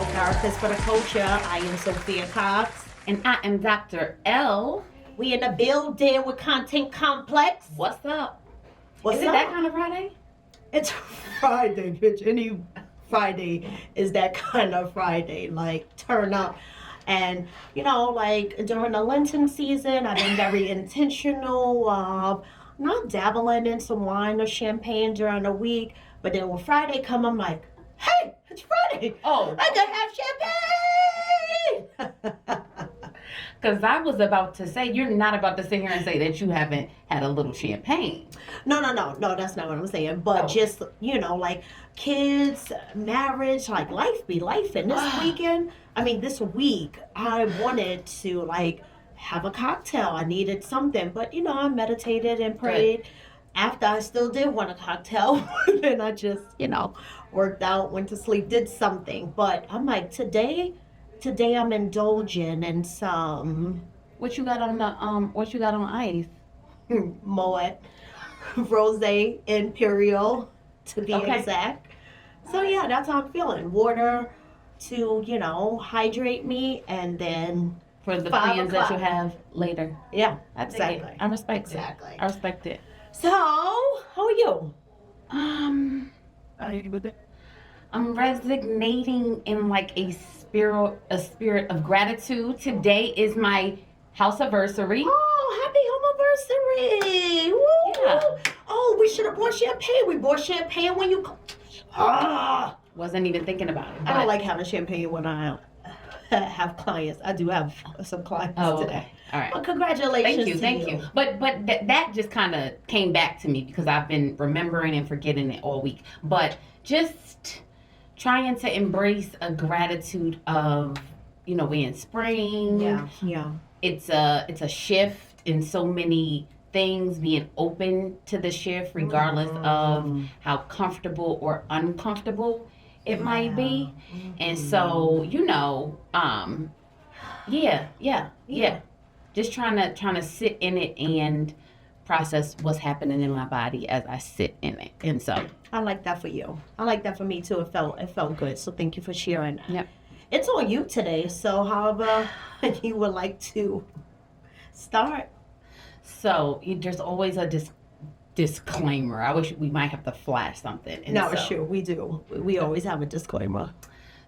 therapist for the culture. I am Sophia Cox. And I am Dr. L. We in the building with Content Complex. What's up? What's Is it up? that kind of Friday? It's Friday, bitch. Any Friday is that kind of Friday. Like, turn up. And, you know, like, during the Lenten season, I've been very intentional of not dabbling in some wine or champagne during the week. But then when Friday come, I'm like, hey, it's Friday. Oh. I could have champagne. Because I was about to say, you're not about to sit here and say that you haven't had a little champagne. No, that's not what I'm saying. But just, you know, like kids, marriage, like life be life. And this week, I wanted to like have a cocktail. I needed something. But, you know, I meditated and prayed. Good. After I still did want a cocktail. Then I just, you know, worked out, went to sleep, did something. But I'm like, today I'm indulging in some. What you got on ice? Moet, Rosé Imperial, to be exact. So yeah, that's how I'm feeling. Water to, you know, hydrate me, and then for the plans that you have later. Yeah, exactly. I respect it. I respect it. So, how are you? I'm resignating in like a spirit of gratitude. Today is my house anniversary. Oh, happy home anniversary! Woo! Yeah. Oh, we should have bought champagne. We bought champagne when you. Wasn't even thinking about it. I don't like having champagne when I have clients. I do have some clients today. Okay. All right. But congratulations. Thank you. But that just kind of came back to me because I've been remembering and forgetting it all week. But just trying to embrace a gratitude of, you know, we're in spring. Yeah. It's a shift in so many things, being open to the shift regardless of how comfortable or uncomfortable it might be. And so, you know, just trying to sit in it and process what's happening in my body as I sit in it. And so I like that for you. I like that for me too. It felt good. So thank you for sharing. Yep. It's on you today. So however you would like to start. So there's always a disclaimer. I wish we might have to flash something. Sure, we do. We always have a disclaimer.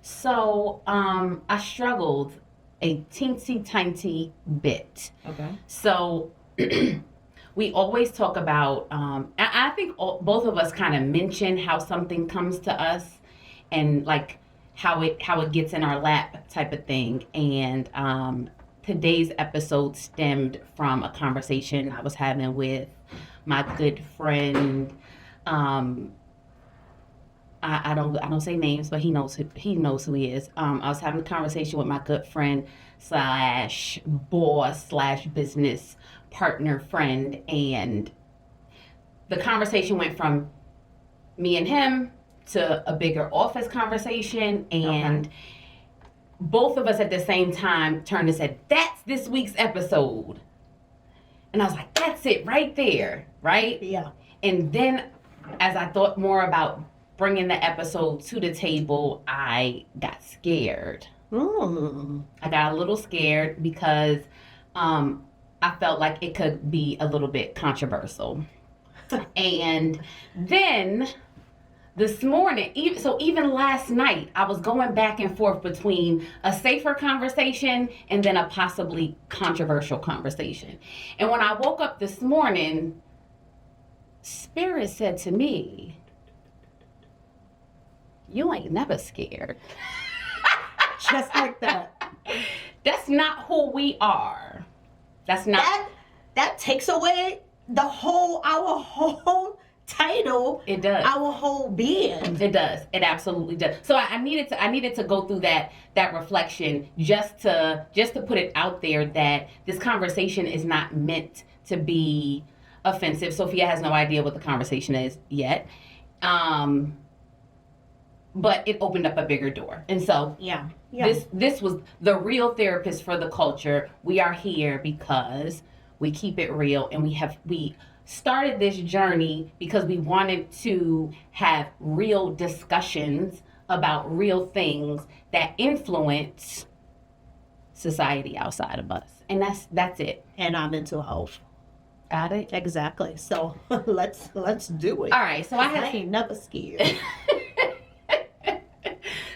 So I struggled a teensy tiny bit. Okay. So we always talk about, I think both of us kind of mention how something comes to us and like how it gets in our lap type of thing. And today's episode stemmed from a conversation I was having with my good friend. I don't say names, but he knows who he is. I was having a conversation with my good friend / boss / business partner friend, and the conversation went from me and him to a bigger office conversation, and both of us at the same time turned and said, "That's this week's episode." And I was like, "That's it right there," right? Yeah. And then as I thought more about bringing the episode to the table, I got scared. I got a little scared because I felt like it could be a little bit controversial. And then this morning, even last night, I was going back and forth between a safer conversation and then a possibly controversial conversation. And when I woke up this morning, Spirit said to me, "You ain't never scared." Just like that. That's not who we are. That's not. That takes away our whole title. It does. Our whole being. It does. It absolutely does. So I needed to go through that reflection just to put it out there that this conversation is not meant to be offensive. Sophia has no idea what the conversation is yet. But it opened up a bigger door. And so this was the real therapist for the culture. We are here because we keep it real, and we started this journey because we wanted to have real discussions about real things that influence society outside of us. And that's it. And our mental health. Got it? Exactly. So let's do it. All right. So I ain't never scared.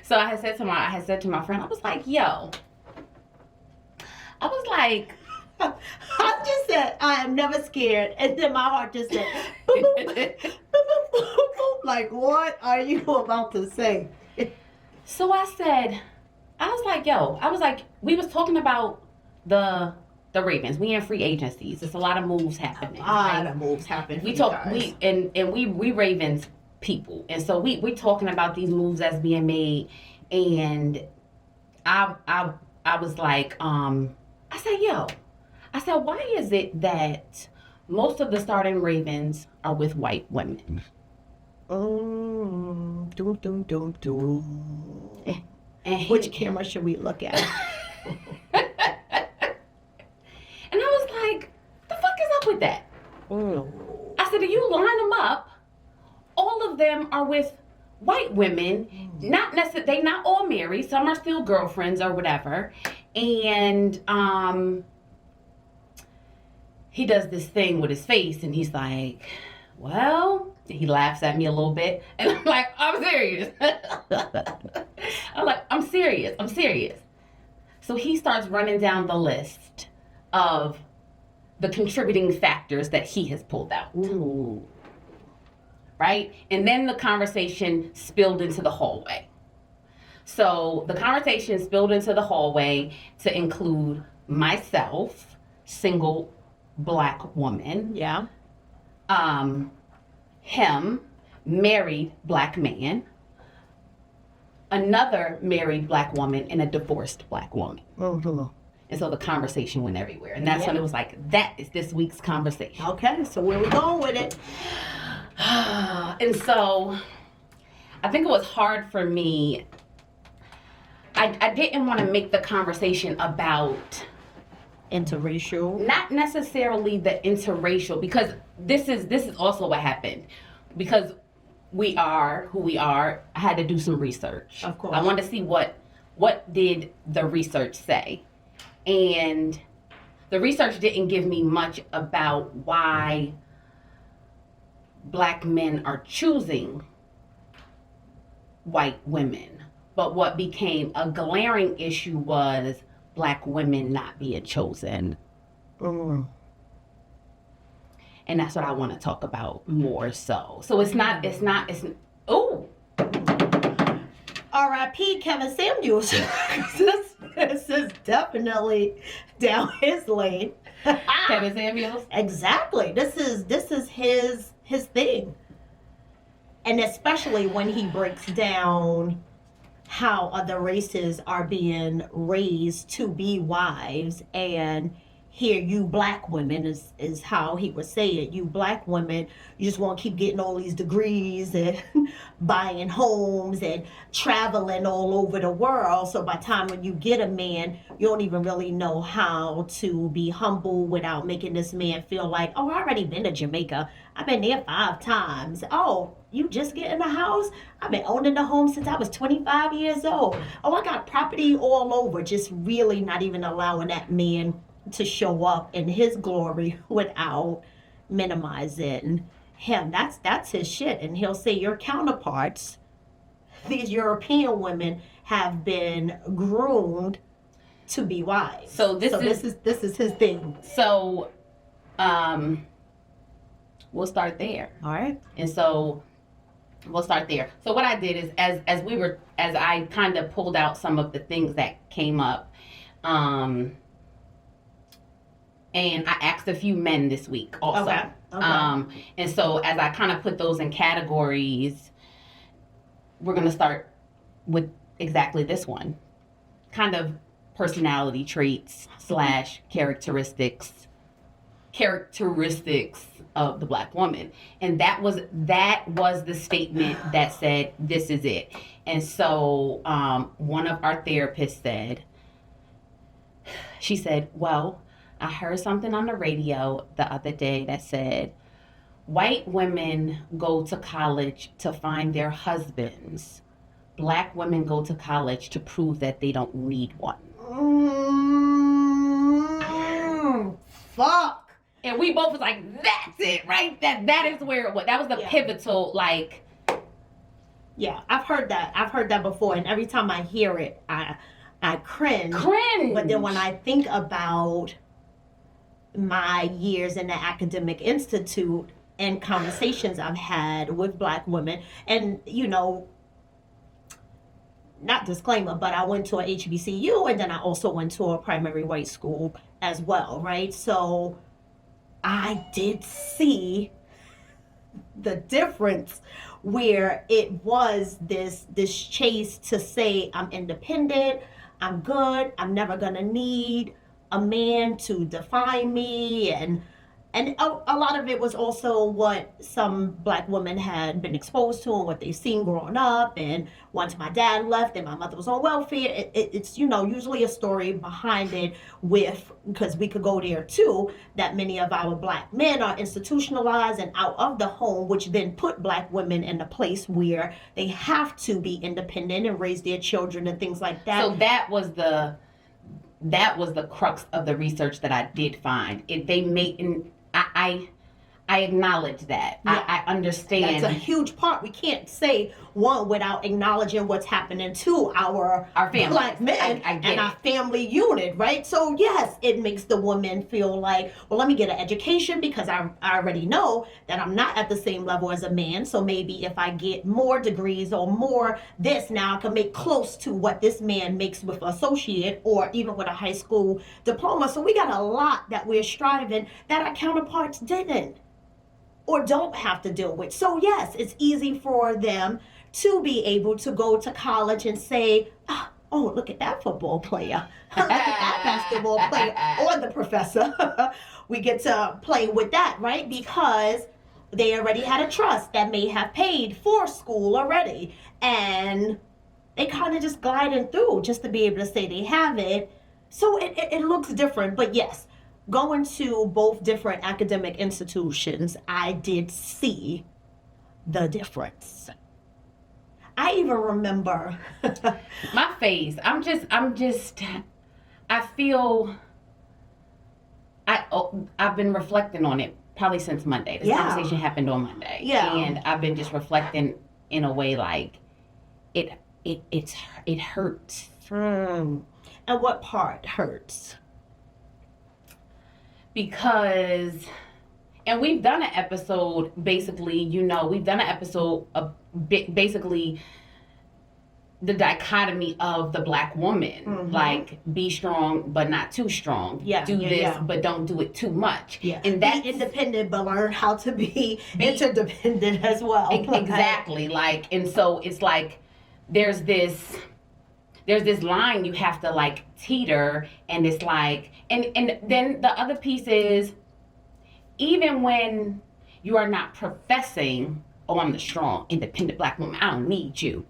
So I had said to my friend, I was like, I just said, I am never scared. And then my heart just said, boop, boop, boop, boop, boop, boop. Like, what are you about to say? So I was like, we was talking about the Ravens. We in free agencies. There's a lot of moves happening. A lot of moves happening. We Ravens people. And so we talking about these moves that's being made. And I was like, I said, why is it that most of the starting Ravens are with white women? Doom, doom, doom, doom. And which camera should we look at? And I was like, the fuck is up with that? I said, if you line them up, all of them are with white women. Not necessarily, they not all married. Some are still girlfriends or whatever. And he does this thing with his face, and he's like, well, he laughs at me a little bit, and I'm like, I'm serious. I'm like, I'm serious. So he starts running down the list of the contributing factors that he has pulled out. Ooh. Right? And then the conversation spilled into the hallway. So the conversation spilled into the hallway to include myself, single Black woman. Yeah. Him, married Black man. Another married Black woman and a divorced Black woman. Mm-hmm. And so the conversation went everywhere. And that's when it was like, that is this week's conversation. Okay, so where we going with it? And so I think it was hard for me. I didn't want to make the conversation about interracial. Not necessarily the interracial, because this is also what happened. Because we are who we are, I had to do some research. Of course. I wanted to see what did the research say. And the research didn't give me much about why Black men are choosing white women. But what became a glaring issue was Black women not being chosen. Mm. And that's what I want to talk about more so. So it's ooh. R.I.P. Kevin Samuels. this is definitely down his lane. Kevin Samuels? Exactly. This is his thing. And especially when he breaks down how other races are being raised to be wives, and here you Black women is how he would say it. You Black women, you just want to keep getting all these degrees and buying homes and traveling all over the world. So by the time when you get a man, you don't even really know how to be humble without making this man feel like, oh, I already been to Jamaica. I've been there 5 times. Oh, you just get in the house? I've been owning the home since I was 25 years old. Oh, I got property all over. Just really not even allowing that man to show up in his glory without minimizing him. That's his shit. And he'll say your counterparts, these European women, have been groomed to be wives. So this is his thing. So we'll start there. All right. And so we'll start there. So what I did is as I kind of pulled out some of the things that came up, and I asked a few men this week also. Okay. And so as I kind of put those in categories, we're going to start with exactly this one. Kind of personality traits / characteristics of the Black woman. And that was the statement that said, this is it. And so one of our therapists said, she said, well, I heard something on the radio the other day that said, white women go to college to find their husbands. Black women go to college to prove that they don't need one. Fuck. And we both was like, that's it, right? That is where it was. That was the pivotal, like. Yeah, I've heard that before, and every time I hear it, I cringe. But then when I think about my years in the academic institute and conversations I've had with Black women, and not disclaimer, but I went to a HBCU, and then I also went to a primary white school as well, right? So I did see the difference where it was this chase to say, I'm independent, I'm good, I'm never gonna need a man to define me, and a lot of it was also what some Black women had been exposed to and what they've seen growing up. And once my dad left and my mother was on welfare, it's usually a story behind it, because we could go there too, that many of our Black men are institutionalized and out of the home, which then put Black women in a place where they have to be independent and raise their children and things like that. So that was the crux of the research that I did find. I acknowledge that. Yeah. I understand. That's a huge part. We can't say one without acknowledging what's happening to our family. Black men and our family unit, right? So yes, it makes the woman feel like, well, let me get an education because I already know that I'm not at the same level as a man. So maybe if I get more degrees or more this, now I can make close to what this man makes with associate or even with a high school diploma. So we got a lot that we're striving that our counterparts didn't or don't have to deal with. So yes, it's easy for them to be able to go to college and say, oh, look at that football player. Look at that basketball player or the professor. We get to play with that, right? Because they already had a trust that may have paid for school already. And they kind of just gliding through just to be able to say they have it. So it looks different, but yes, going to both different academic institutions, I did see the difference. I even remember my face. I've been reflecting on it probably since Monday. This conversation happened on Monday. Yeah. And I've been just reflecting in a way like it hurts. And what part hurts? Because, and we've done an episode, basically, we've done an episode of basically the dichotomy of the Black woman. Mm-hmm. Like, be strong, but not too strong. Yeah, do this, but don't do it too much. Yeah. And that's be independent, but learn how to be interdependent as well. Exactly. Like, and so it's like, there's this line you have to like teeter, and it's like, and then the other piece is, even when you are not professing, oh, I'm the strong, independent Black woman, I don't need you,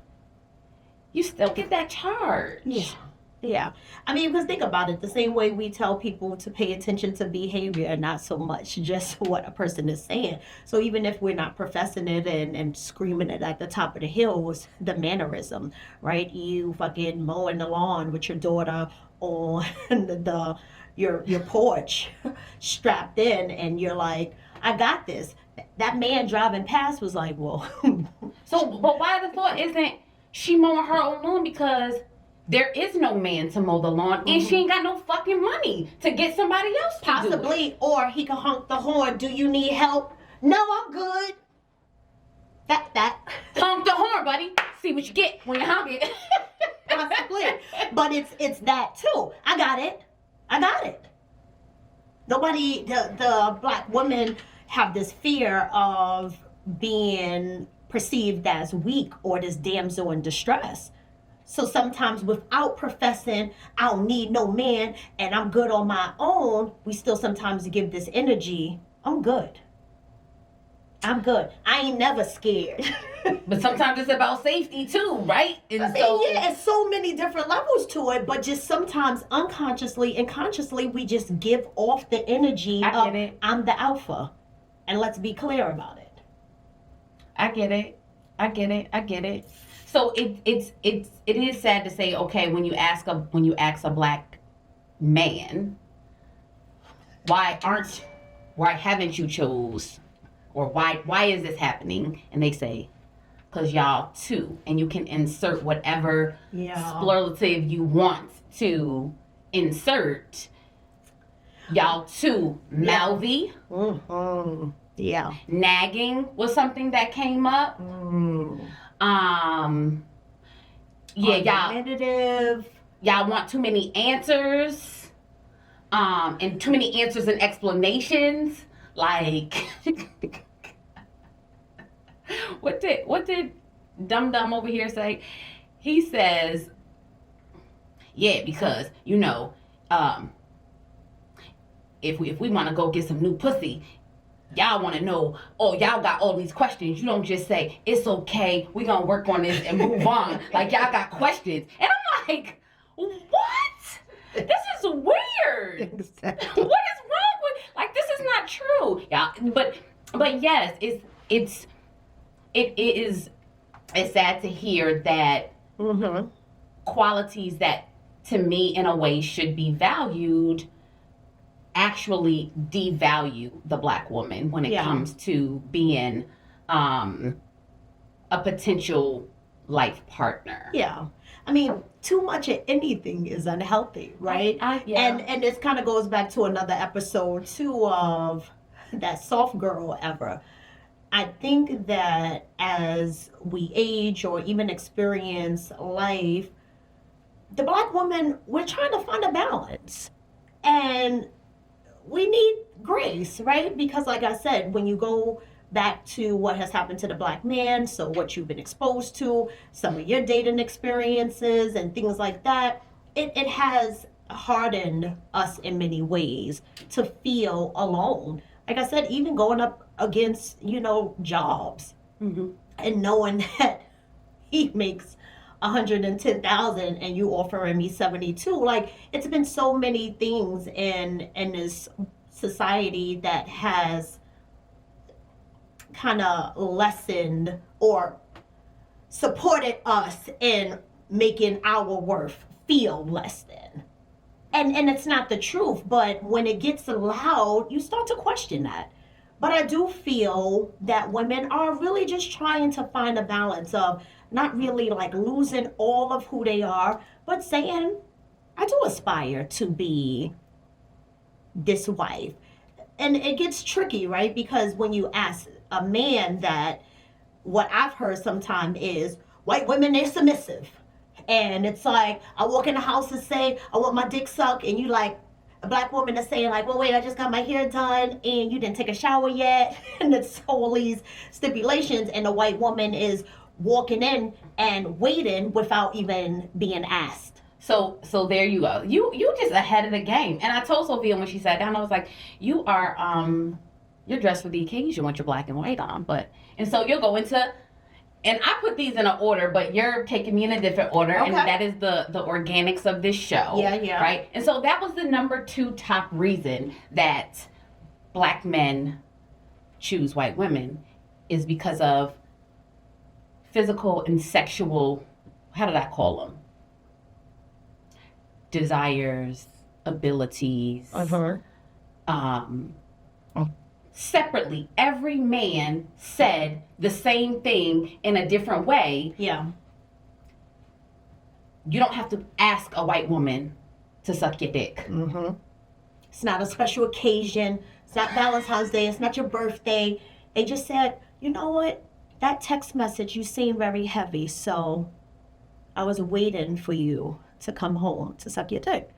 you still get that charge. Yeah. I mean, because think about it, the same way we tell people to pay attention to behavior, not so much just what a person is saying. So even if we're not professing it and screaming it at the top of the hills, the mannerism, right? You fucking mowing the lawn with your daughter on your porch, strapped in, and you're like, I got this. That man driving past was like, well. So, but why the thought isn't she mowing her own lawn? Because there is no man to mow the lawn, and she ain't got no fucking money to get somebody else to possibly do it. Or he can honk the horn. Do you need help? No, I'm good. That honk the horn, buddy. See what you get when you honk it. Possibly, but it's that too. I got it. Nobody, the Black women have this fear of being perceived as weak or this damsel in distress. So sometimes without professing, I don't need no man and I'm good on my own, we still sometimes give this energy, I'm good. I ain't never scared. But sometimes it's about safety too, right? And it's so many different levels to it, but just sometimes unconsciously and consciously, we just give off the energy of, I'm the alpha. And let's be clear about it. I get it. So it is sad to say, okay, when you ask a black man, why haven't you chose, or why is this happening? And they say, because y'all too, and you can insert whatever superlative you want to insert. Y'all too, mouthy. Mm-hmm. Yeah. Nagging was something that came up. Argumentative. Y'all want too many answers. And too many answers and explanations. Like what did Dum Dum over here say? He says, yeah, because if we want to go get some new pussy, y'all want to know, oh, y'all got all these questions. You don't just say, it's okay, we gonna work on this and move on. Like, y'all got questions. And I'm like, what? This is weird. Exactly. What is wrong with, like, this is not true. Yeah, but yes, it's sad to hear that qualities that, to me, in a way, should be valued actually devalue the black woman when it comes to being a potential life partner. Yeah. I mean, too much of anything is unhealthy, right? And this kind of goes back to another episode too of that soft girl era. I think that as we age or even experience life, the black woman, we're trying to find a balance. And we need grace, right? Because like I said, when you go back to what has happened to the black man, so what you've been exposed to, some of your dating experiences and things like that, it has hardened us in many ways to feel alone. Like I said, even going up against, jobs and knowing that he makes 110,000 and you offering me 72. Like, it's been so many things in this society that has kind of lessened or supported us in making our worth feel less than. And it's not the truth, but when it gets loud, you start to question that. But I do feel that women are really just trying to find a balance of not really like losing all of who they are, but saying, I do aspire to be this wife. And it gets tricky, right? Because when you ask a man that, what I've heard sometimes is, white women, they're submissive. And it's like, I walk in the house and say, I want my dick sucked, and you like, a black woman is saying like, well, wait, I just got my hair done and you didn't take a shower yet. And it's all these stipulations, and the white woman is walking in and waiting without even being asked. So there you go. You just ahead of the game. And I told Sophia when she sat down, I was like, you are you're dressed for the occasion with your black and white on, and so you'll go into, and I put these in an order, but you're taking me in a different order, and that is the organics of this show. Yeah. Right? And so that was the number 2 top reason that black men choose white women, is because of physical and sexual, how did I call them? Desires, abilities. Separately, every man said the same thing in a different way. Yeah. You don't have to ask a white woman to suck your dick. It's not a special occasion. It's not Valentine's Day. It's not your birthday. They just said, you know what? That text message, you seem very heavy, so I was waiting for you to come home to suck your dick.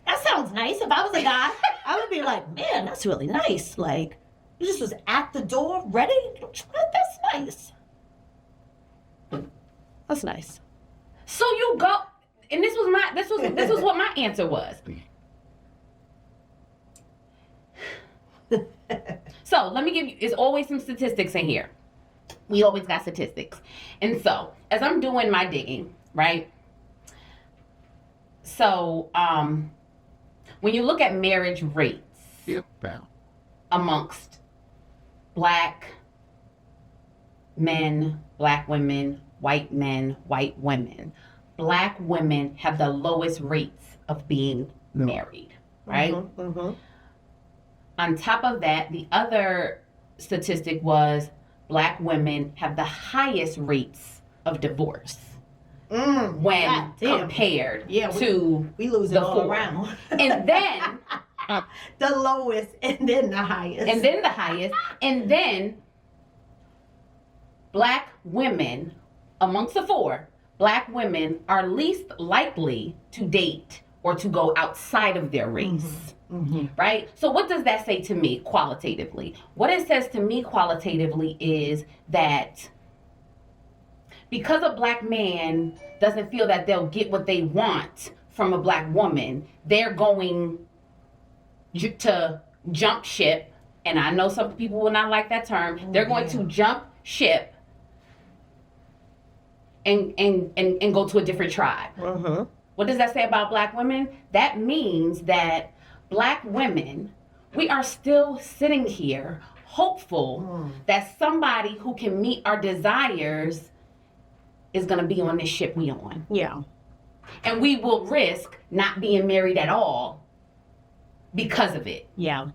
That sounds nice. If I was a guy, I would be like, man, that's really nice. Like, you just was at the door, ready? That's nice. That's nice. So you go, and this was what my answer was. So let me give you, there's always some statistics in here. We always got statistics. And so, as I'm doing my digging, right? So, when you look at marriage rates amongst black men, black women, white men, white women. Black women have the lowest rates of being married, right? On top of that, the other statistic was black women have the highest rates of divorce when compared to we lose the it all four. around. And then the lowest and then the highest. And then the highest. And then black women, amongst the four, black women are least likely to date or to go outside of their race. Right? So what does that say to me qualitatively? What it says to me qualitatively is that because a black man doesn't feel that they'll get what they want from a black woman, they're going to jump ship. And I know some people will not like that term. They're going to jump ship and go to a different tribe. What does that say about black women? That means that black women, we are still sitting here hopeful that somebody who can meet our desires is going to be on this ship we on. Yeah. And we will risk not being married at all because of it. Yeah.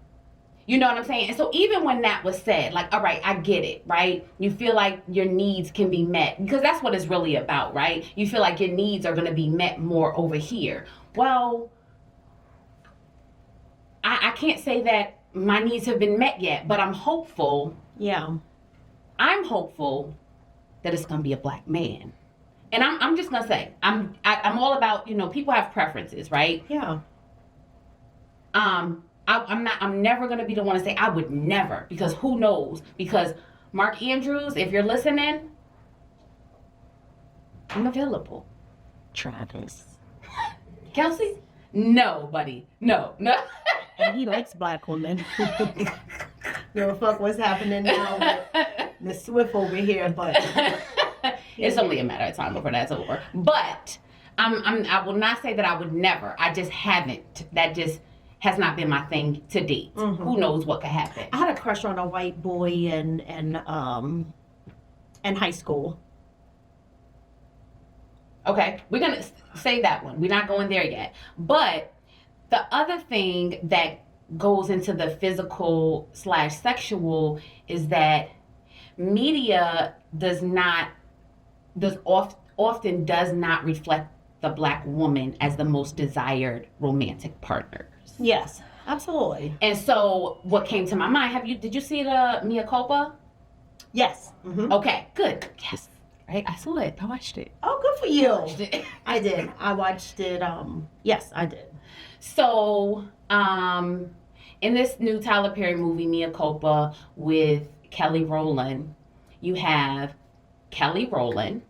You know what I'm saying? And so even when that was said, like, all right, I get it, right? You feel like your needs can be met because that's what it's really about, right? You feel like your needs are going to be met more over here. Well, I can't say that my needs have been met yet, but I'm hopeful. Yeah. I'm hopeful that it's going to be a black man. And I'm just going to say, I'm all about, people have preferences, right? Yeah. I'm never going to be the one to say I would never, because who knows? Because Mark Andrews, if you're listening, I'm available. Travis. Kelsey? No, buddy. No. And he likes black women. Give a fuck what's happening now with Miss Swift over here, but it's only a matter of time before that's over. But I will not say that I would never. I just haven't. That just has not been my thing to date. Who knows what could happen? I had a crush on a white boy in high school. Okay, we're gonna say that one. We're not going there yet. But the other thing that goes into the physical / sexual is that media often does not reflect the black woman as the most desired romantic partners. Yes, absolutely. And so what came to my mind, did you see the Mea Culpa? Yes. Okay, good. Yes. Right? I saw it. I watched it. Oh, good for you. I did. I watched it. Yes, I did. So, in this new Tyler Perry movie, Mea Culpa, with Kelly Rowland, you have Kelly Rowland.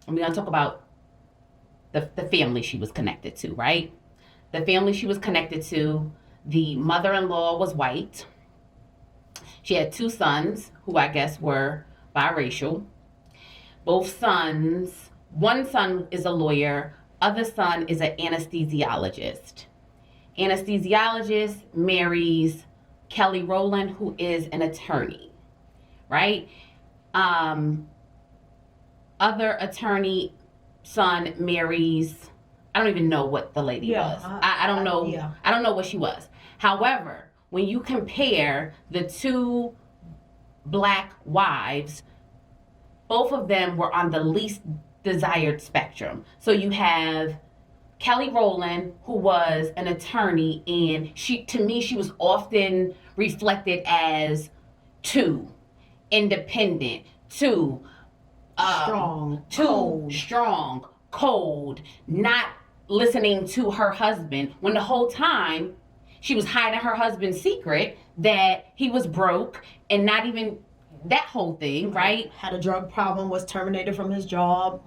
And we're going to talk about the family she was connected to, right? The family she was connected to, the mother-in-law was white. She had 2 sons who I guess were biracial. Both sons, one son is a lawyer, other son is an anesthesiologist. Anesthesiologist marries Kelly Rowland, who is an attorney, right? Other attorney son marries, I don't even know what the lady was. I don't know. Yeah. I don't know what she was. However, when you compare the 2 black wives, both of them were on the least desired spectrum. So you have Kelly Rowland, who was an attorney, and to me, she was often reflected as 2, independent, 2, strong, cold, not listening to her husband, when the whole time she was hiding her husband's secret that he was broke and not even that whole thing, right? Had a drug problem, was terminated from his job.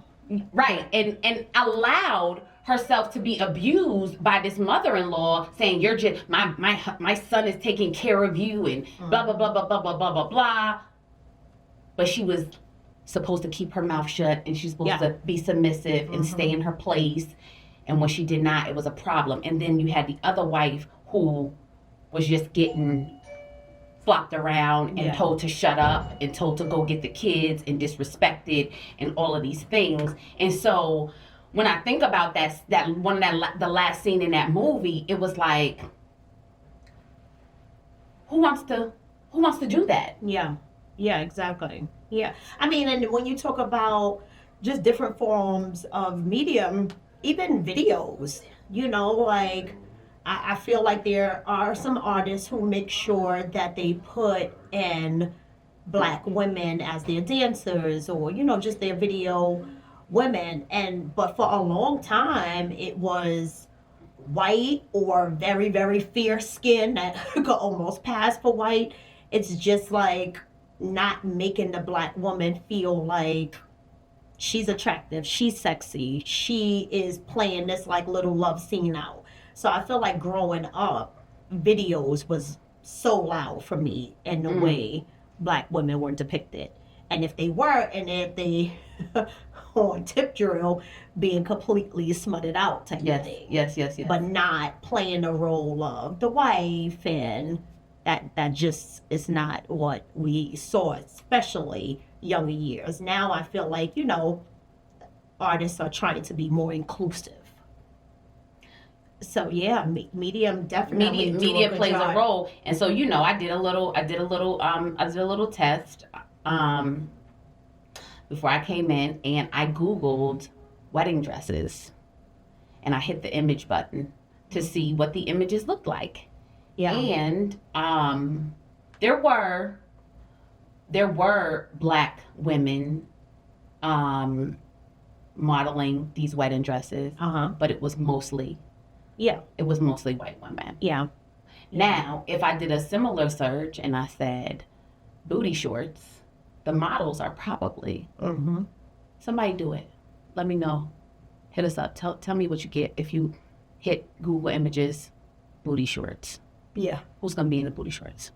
Right, and allowed herself to be abused by this mother-in-law, saying, you're just, my son is taking care of you, and blah, blah, blah, blah, blah, blah, blah, blah, blah. But she was supposed to keep her mouth shut, and she's supposed to be submissive and stay in her place. And when she did not, it was a problem. And then you had the other wife who was just getting flopped around and Yeah. told to shut up and told to go get the kids and disrespected and all of these things. And so when I think about the last scene in that movie, it was like, who wants to do that? Yeah. Yeah, exactly. Yeah. I mean, and when you talk about just different forms of medium, even videos, like I feel like there are some artists who make sure that they put in black women as their dancers or, just their video women. But for a long time, it was white or very, very fierce skin that could almost pass for white. It's just like not making the black woman feel like she's attractive, she's sexy, she is playing this like little love scene out. So I feel like growing up, videos was so loud for me in the way black women were depicted. And if they were, and if they on tip drill, being completely smutted out type of thing. Yes. But not playing the role of the wife, and that just is not what we saw, especially younger years. Now I feel like, artists are trying to be more inclusive. So yeah, medium definitely media do a plays job. a role. And so I did a little test before I came in, and I Googled wedding dresses, and I hit the image button to see what the images looked like. Yeah. And there were black women modeling these wedding dresses, but it was mostly white women. Yeah. Now, if I did a similar search and I said booty shorts, the models are probably somebody do it. Let me know. Hit us up. Tell me what you get if you hit Google Images booty shorts. Yeah. Who's gonna be in the booty shorts?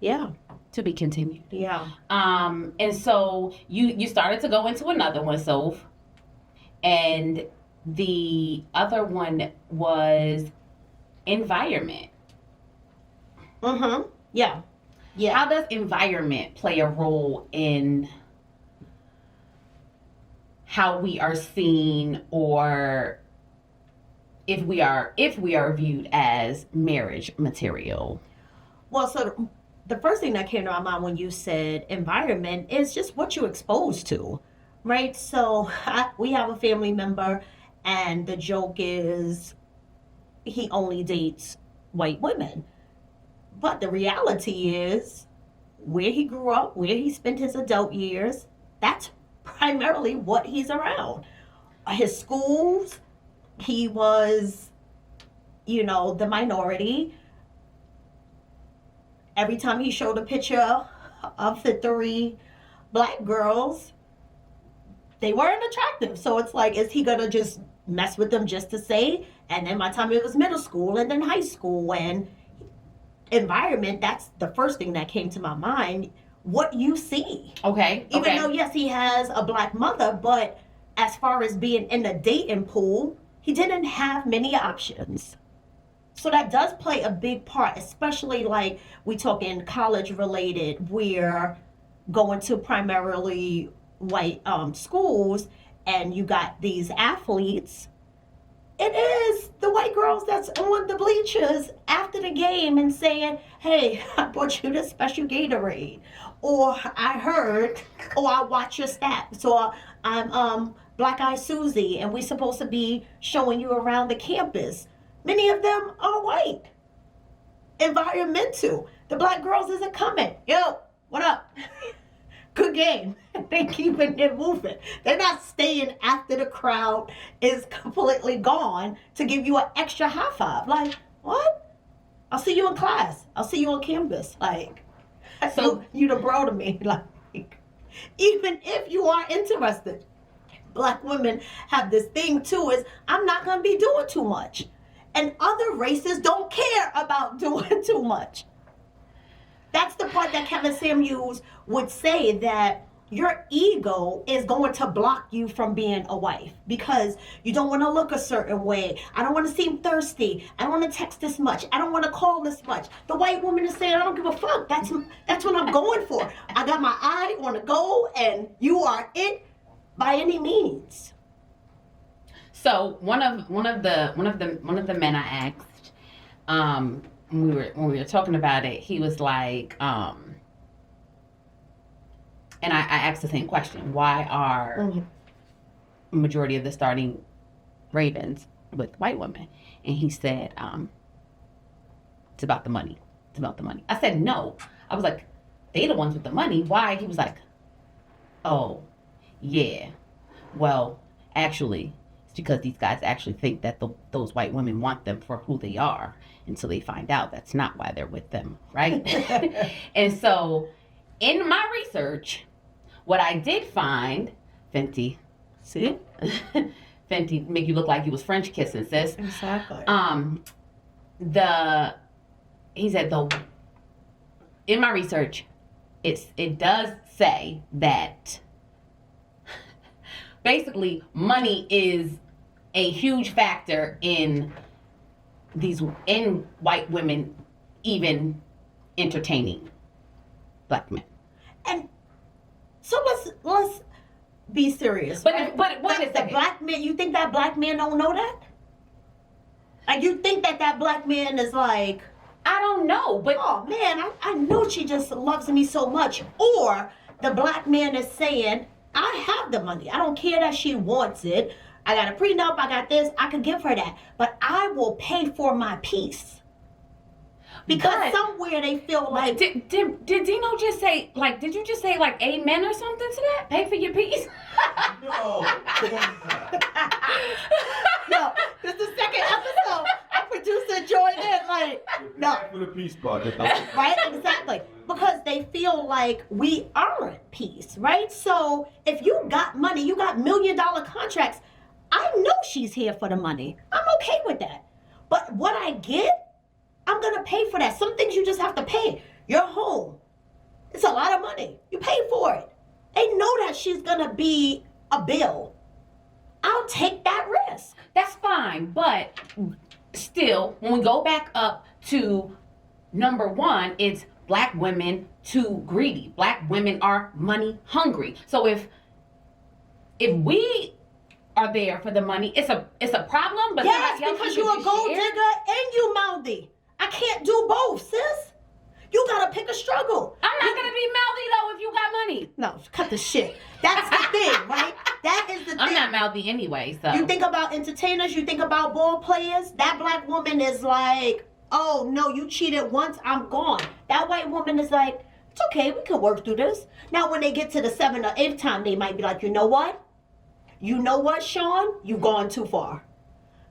Yeah. To be continued. Yeah. And so you started to go into another one, Soph. And the other one was environment. Yeah. Yeah. How does environment play a role in how we are seen, or if we are viewed as marriage material? Well, so the first thing that came to my mind when you said environment is just what you're exposed to, right? So we have a family member, and the joke is he only dates white women. But the reality is where he grew up, where he spent his adult years, that's primarily what he's around. His schools, he was, the minority. Every time he showed a picture of the 3 black girls, they weren't attractive. So it's like, is he going to just mess with them just to say? And then by the time it was middle school and then high school, when environment, that's the first thing that came to my mind. What you see. Okay. Even though, yes, he has a black mother, but as far as being in the dating pool, he didn't have many options. So that does play a big part, especially like we talking college related, we're going to primarily white schools, and you got these athletes. It is the white girls that's on the bleachers after the game and saying, hey, I bought you this special Gatorade. Or I heard, or I watch your stats. Or I'm Black Eye Susie, and we're supposed to be showing you around the campus. Many of them are white. Environmental. The black girls isn't coming. Yo, what up? Good game. They keeping it moving. They're not staying after the crowd is completely gone to give you an extra high five. Like, what? I'll see you in class. I'll see you on campus. Like, so you the bro to me. Like, even if you are interested, black women have this thing too, is I'm not going to be doing too much. And other races don't care about doing too much. That's the part that Kevin Samuels would say, that your ego is going to block you from being a wife because you don't want to look a certain way. I don't want to seem thirsty. I don't want to text this much. I don't want to call this much. The white woman is saying, I don't give a fuck. That's what I'm going for. I got my eye on a goal, and you are it by any means. So one of the men I asked, when we were talking about it, he was like, and I asked the same question: why are majority of the starting Ravens with white women? And he said, it's about the money. It's about the money. I said, no. I was like, they the ones with the money. Why? He was like, oh, yeah. Well, actually, it's because these guys actually think that those white women want them for who they are until they find out that's not why they're with them, right? And so, in my research, what I did find, Fenty, see? Fenty make you look like you was French kissing, sis. Exactly. He said in my research, it does say that basically money is a huge factor in white women even entertaining black men. And so let's be serious. But right? but wait a second. Black men, you think that black men don't know that? Like, you think that black man is like, I don't know, but oh man, I know she just loves me so much. Or the black man is saying, I have the money. I don't care that she wants it. I got a prenup, I got this, I could give her that. But I will pay for my peace. Because somewhere they feel like... Did Dino just say, like, did you just say, like, amen or something to that? Pay for your peace? No. No, this is the second episode. Our producer joined in, like, no. For the peace part. Right, exactly. Because they feel like we aren't peace, right? So if you got money, you got $1 million contracts, I know she's here for the money. I'm okay with that. But what I get, I'm going to pay for that. Some things you just have to pay. Your home, it's a lot of money. You pay for it. They know that she's going to be a bill. I'll take that risk. That's fine, but still, when we go back up to number one, it's black women too greedy. Black women are money hungry. So if we are there for the money, it's a problem. But yes, because you're a gold digger and you mouthy. I can't do both, sis. You gotta pick a struggle. I'm not gonna be mouthy though if you got money. No, cut the shit. That's the thing, right? That is the thing. I'm not mouthy anyway, so. You think about entertainers, you think about ball players. That black woman is like, oh no, you cheated once, I'm gone. That white woman is like, it's okay, we can work through this. Now when they get to the 7th or 8th time, they might be like, you know what? You know what, Sean? You've gone too far.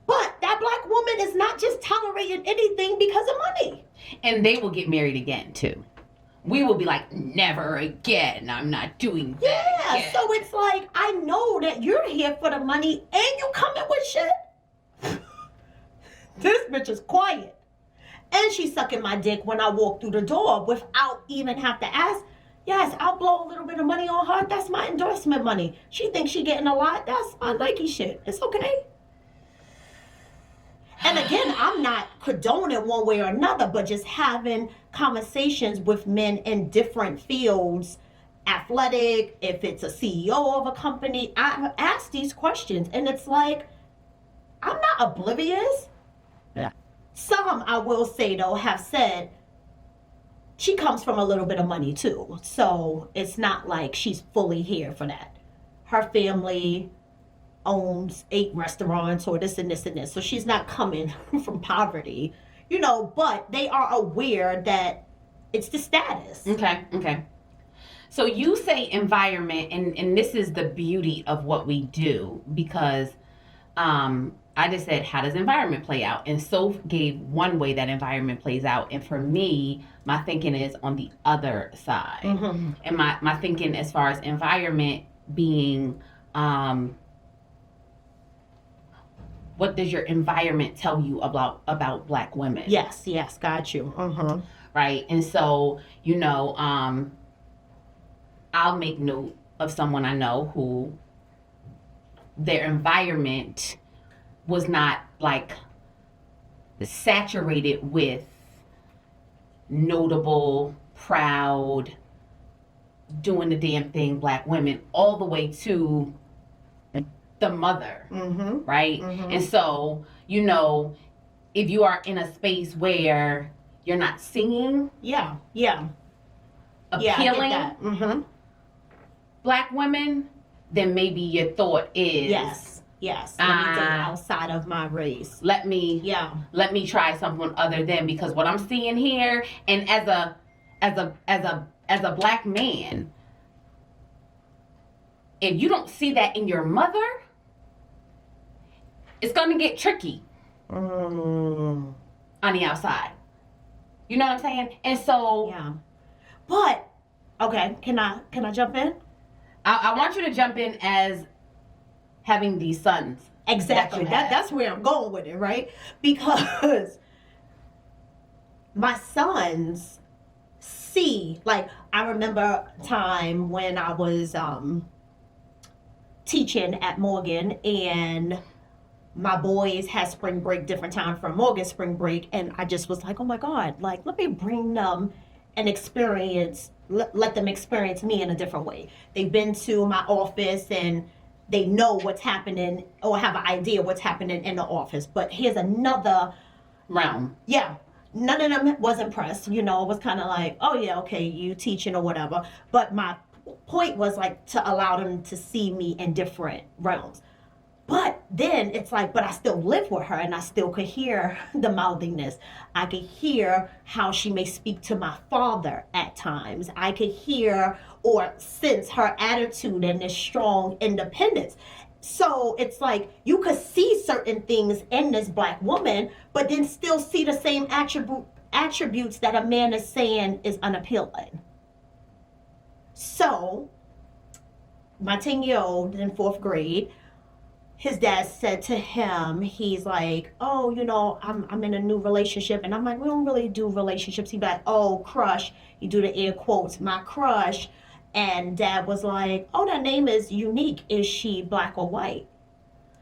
But that black woman is not just tolerating anything because of money. And they will get married again, too. We will be like, never again. I'm not doing that again. So it's like, I know that you're here for the money and you coming with shit. This bitch is quiet. And she's sucking my dick when I walk through the door without even have to ask. Yes, I'll blow a little bit of money on her. That's my endorsement money. She thinks she getting a lot. That's my Nike shit. It's okay. And again, I'm not condoning one way or another, but just having conversations with men in different fields, athletic, if it's a CEO of a company, I ask these questions. And it's like, I'm not oblivious. Yeah. Some, I will say though, have said, she comes from a little bit of money too. So it's not like she's fully here for that. Her family owns 8 restaurants or this and this and this. So she's not coming from poverty, you know, but they are aware that it's the status. Okay. So you say environment, and this is the beauty of what we do, because I just said, how does environment play out? And Soph gave one way that environment plays out. And for me, my thinking is on the other side. Mm-hmm. And my thinking as far as environment being, what does your environment tell you about black women? Yes, got you. Right. And so, you know, I'll make note of someone I know who their environment was not like saturated with notable, proud, doing the damn thing Black women, all the way to the mother, right? And so, you know, if you are in a space where you're not singing, appealing Black women, then maybe your thought is yes. Let me date outside of my race. Let me try someone other than, because what I'm seeing here, and as a Black man, if you don't see that in your mother, it's gonna get tricky on the outside. You know what I'm saying? And so, but okay, can I jump in? I want you to jump in as having these sons. Exactly. That's where I'm going with it, right? Because my sons see, like, I remember a time when I was teaching at Morgan, and my boys had spring break different time from Morgan spring break, and I just was like, oh my God, like, let me bring them an experience, let them experience me in a different way. They've been to my office and they know what's happening, or have an idea what's happening in the office. But here's another realm. Yeah. None of them was impressed. You know, it was kind of like, oh yeah, okay, you teaching or whatever. But my point was like to allow them to see me in different realms. But then it's like, but I still live with her, and I still could hear the mouthiness. I could hear how she may speak to my father at times. I could hear or sense her attitude and this strong independence. So it's like you could see certain things in this Black woman, but then still see the same attributes that a man is saying is unappealing. So my 10-year-old in 4th grade, his dad said to him, he's like, oh, you know, I'm in a new relationship. And I'm like, we don't really do relationships. He'd be like, oh, crush. You do the air quotes, my crush. And Dad was like, oh, that name is unique. Is she Black or white?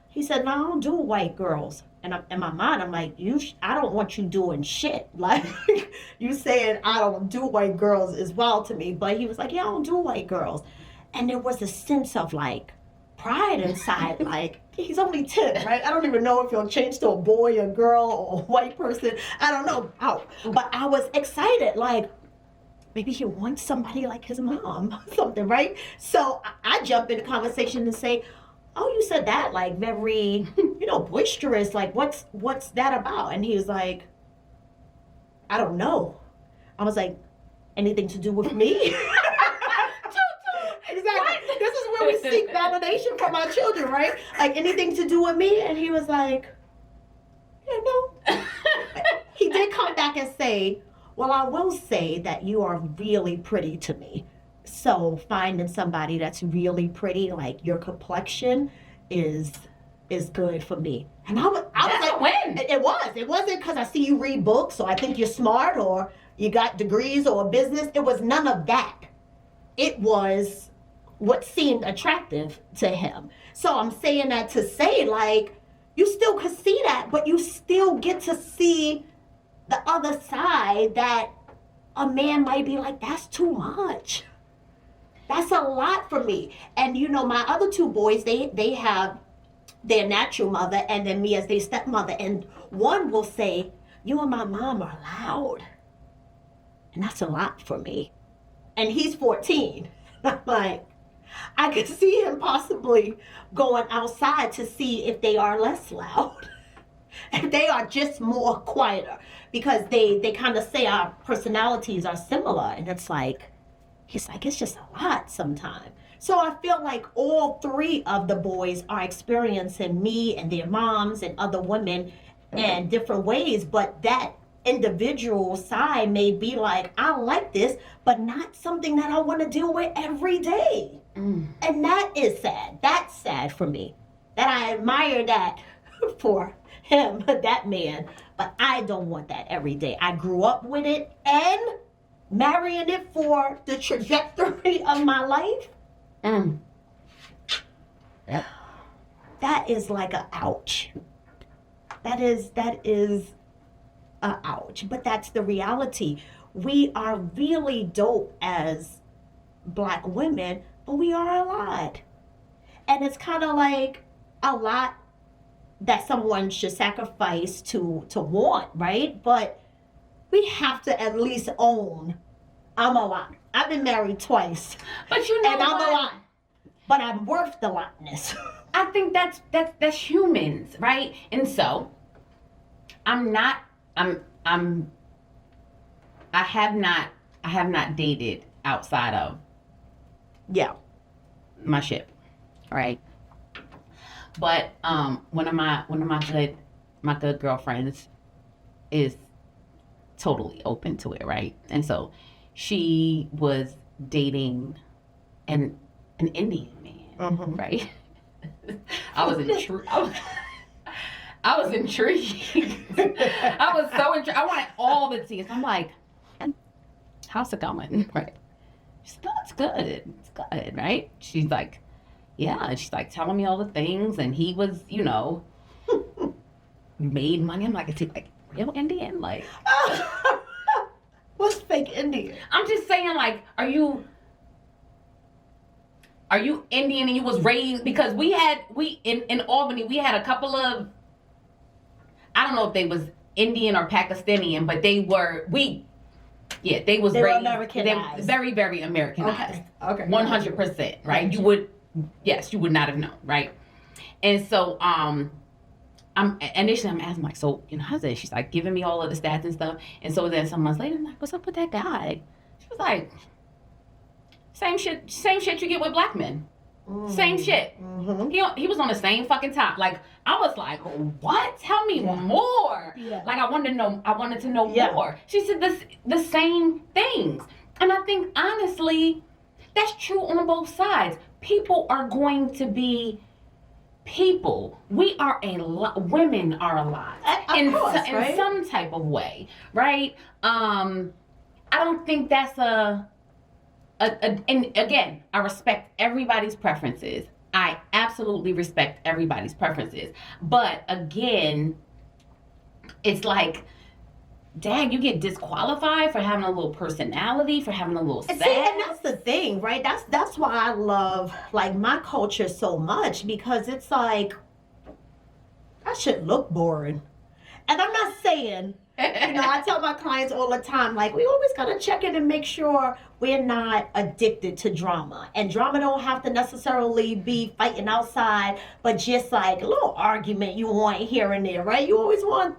He said, no, I don't do white girls. And in my mind, I'm like, I don't want you doing shit. Like, you saying I don't do white girls is wild to me. But he was like, yeah, I don't do white girls. And there was a sense of like pride inside, like, he's only 10, right? I don't even know if he'll change to a boy, a girl, or a white person. I don't know how. But I was excited, like, maybe he wants somebody like his mom, something, right? So I jump in the conversation and say, oh, you said that, like, very, you know, boisterous. Like, what's that about? And he was like, I don't know. I was like, anything to do with me? Exactly. This is where we seek validation from our children, right? Like, anything to do with me? And he was like, yeah, no. He did come back and say, well, I will say that you are really pretty to me. So finding somebody that's really pretty, like your complexion, is good for me. And I was like, when? It wasn't because I see you read books, so I think you're smart, or you got degrees or a business. It was none of that. It was what seemed attractive to him. So I'm saying that to say, like, you still could see that, but you still get to see the other side, that a man might be like, that's too much. That's a lot for me. And you know, my other 2 boys, they have their natural mother and then me as their stepmother. And one will say, you and my mom are loud. And that's a lot for me. And he's 14. I'm like, I could see him possibly going outside to see if they are less loud. If they are just more quieter. Because they kind of say our personalities are similar. And it's like, he's like, it's just a lot sometimes. So I feel like all 3 of the boys are experiencing me and their moms and other women in different ways. But that individual side may be like, I like this, but not something that I want to deal with every day. And that is sad. That's sad for me. That I admire that for him, that man, but I don't want that every day. I grew up with it, and marrying it for the trajectory of my life, Yep. That is like a ouch. That is a ouch. But that's the reality. We are really dope as Black women, but we are a lot. And it's kind of like a lot that someone should sacrifice to want, right? But we have to at least own I'm a lot. I've been married twice. But you know and I'm a lot. But I'm worth the lotness. I think that's humans, right? And so I have not dated outside of my ship, right? But one of my good girlfriends is totally open to it, right? And so she was dating an Indian man, right? I was intrigued. I was intrigued. I was so intrigued. I wanted all the tea. I'm like, how's it going? Right. She's like, it's good. It's good, right? She's like, yeah. And she's like telling me all the things. And he was, made money. I'm like, is he like real Indian? Like, what's fake Indian? I'm just saying, like, are you Indian and you was raised? Because in Albany, we had a couple of, I don't know if they was Indian or Pakistani, but they were raised. They were Americanized. Very, very Americanized. Okay. 100%, right? You would not have known, right? And so, initially I'm asking, like, so, how's it? She's like giving me all of the stats and stuff. And so then some months later, I'm like, what's up with that guy? She was like, same shit you get with Black men. Same shit. Mm-hmm. He was on the same fucking top. Like, I was like, what? Tell me more. Yeah. Like, I wanted to know more. She said the same things. And I think, honestly, that's true on both sides. People are going to be people. We are a lot. Women are a lot. In some type of way, right? I don't think that's and again, I respect everybody's preferences. I absolutely respect everybody's preferences. But again, it's like, dang, you get disqualified for having a little personality, for having a little sass. And that's the thing, right? That's why I love like my culture so much, because it's like that shit look boring. And I'm not saying, I tell my clients all the time, like, we always gotta check in and make sure we're not addicted to drama. And drama don't have to necessarily be fighting outside, but just like a little argument you want here and there, right? You always want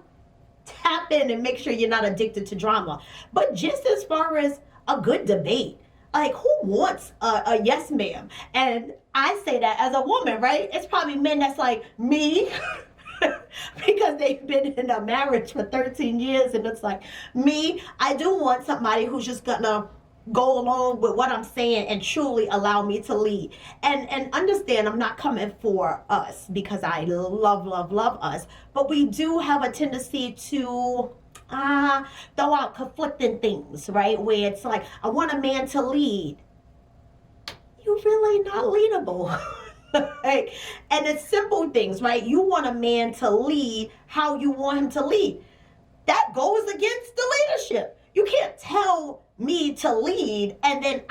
to tap in and make sure you're not addicted to drama. But just as far as a good debate, like, who wants a yes ma'am? And I say that as a woman, right? It's probably men that's like, me. Because they've been in a marriage for 13 years, and it's like, me, I do want somebody who's just gonna go along with what I'm saying and truly allow me to lead. And understand, I'm not coming for us, because I love us, but we do have a tendency to throw out conflicting things, right? Where it's like, I want a man to lead. You're really not leadable. Right? And it's simple things, right? You want a man to lead how you want him to lead. That goes against the leadership. You can't tell me to lead and then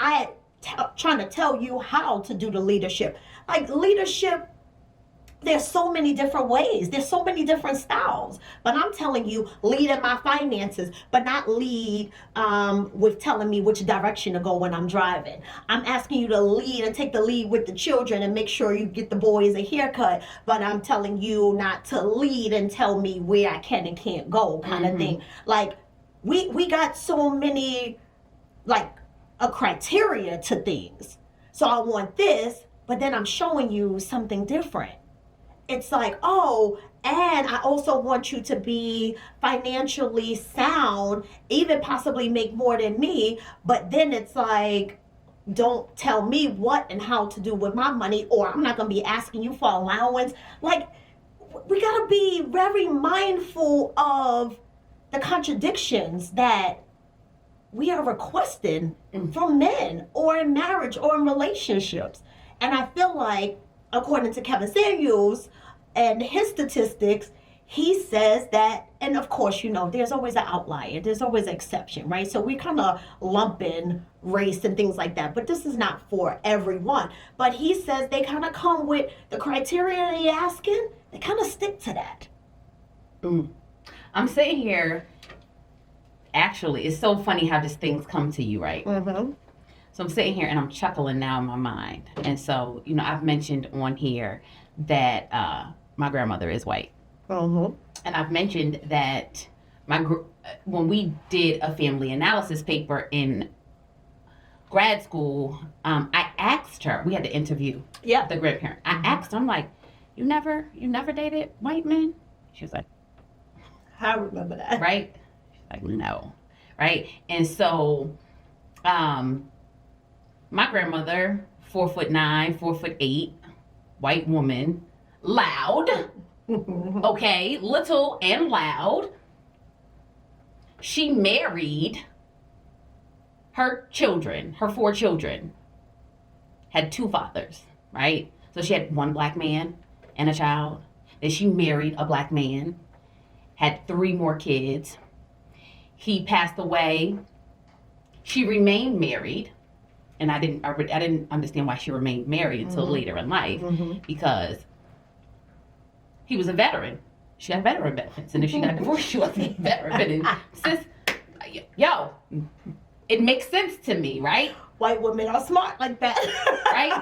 trying to tell you how to do the leadership. Like, leadership, there's so many different ways. There's so many different styles. But I'm telling you, lead in my finances, but not lead with telling me which direction to go when I'm driving. I'm asking you to lead and take the lead with the children and make sure you get the boys a haircut, but I'm telling you not to lead and tell me where I can and can't go, kind of thing. Like, we got so many, like, a criteria to things. So I want this, but then I'm showing you something different. It's like, oh, and I also want you to be financially sound, even possibly make more than me. But then it's like, don't tell me what and how to do with my money, or I'm not going to be asking you for allowance. Like, we got to be very mindful of the contradictions that we are requesting from men, or in marriage, or in relationships. And I feel like, according to Kevin Samuels and his statistics, he says that, and of course, there's always an outlier. There's always an exception, right? So we kind of lump in race and things like that. But this is not for everyone. But he says they kind of come with the criteria they asking. They kind of stick to that. I'm sitting here. Actually, it's so funny how these things come to you, right? Mm-hmm. So I'm sitting here and I'm chuckling now in my mind. And so, I've mentioned on here that my grandmother is white. Mm-hmm. And I've mentioned that when we did a family analysis paper in grad school, I asked her, we had to interview the grandparent. I asked her, I'm like, you never dated white men? She was like, I remember that. right? She's like, no. Right? And so, my grandmother, 4'9", 4'8", white woman, loud. Okay, little and loud. She married her 4 children, had 2 fathers, right? So she had 1 black man and a child. Then she married a black man, had 3 more kids. He passed away. She remained married, and I didn't understand why she remained married until later in life, because he was a veteran. She got veteran benefits. And if she got divorced, she wasn't a veteran. Sis, it makes sense to me, right? White women are smart like that. Right?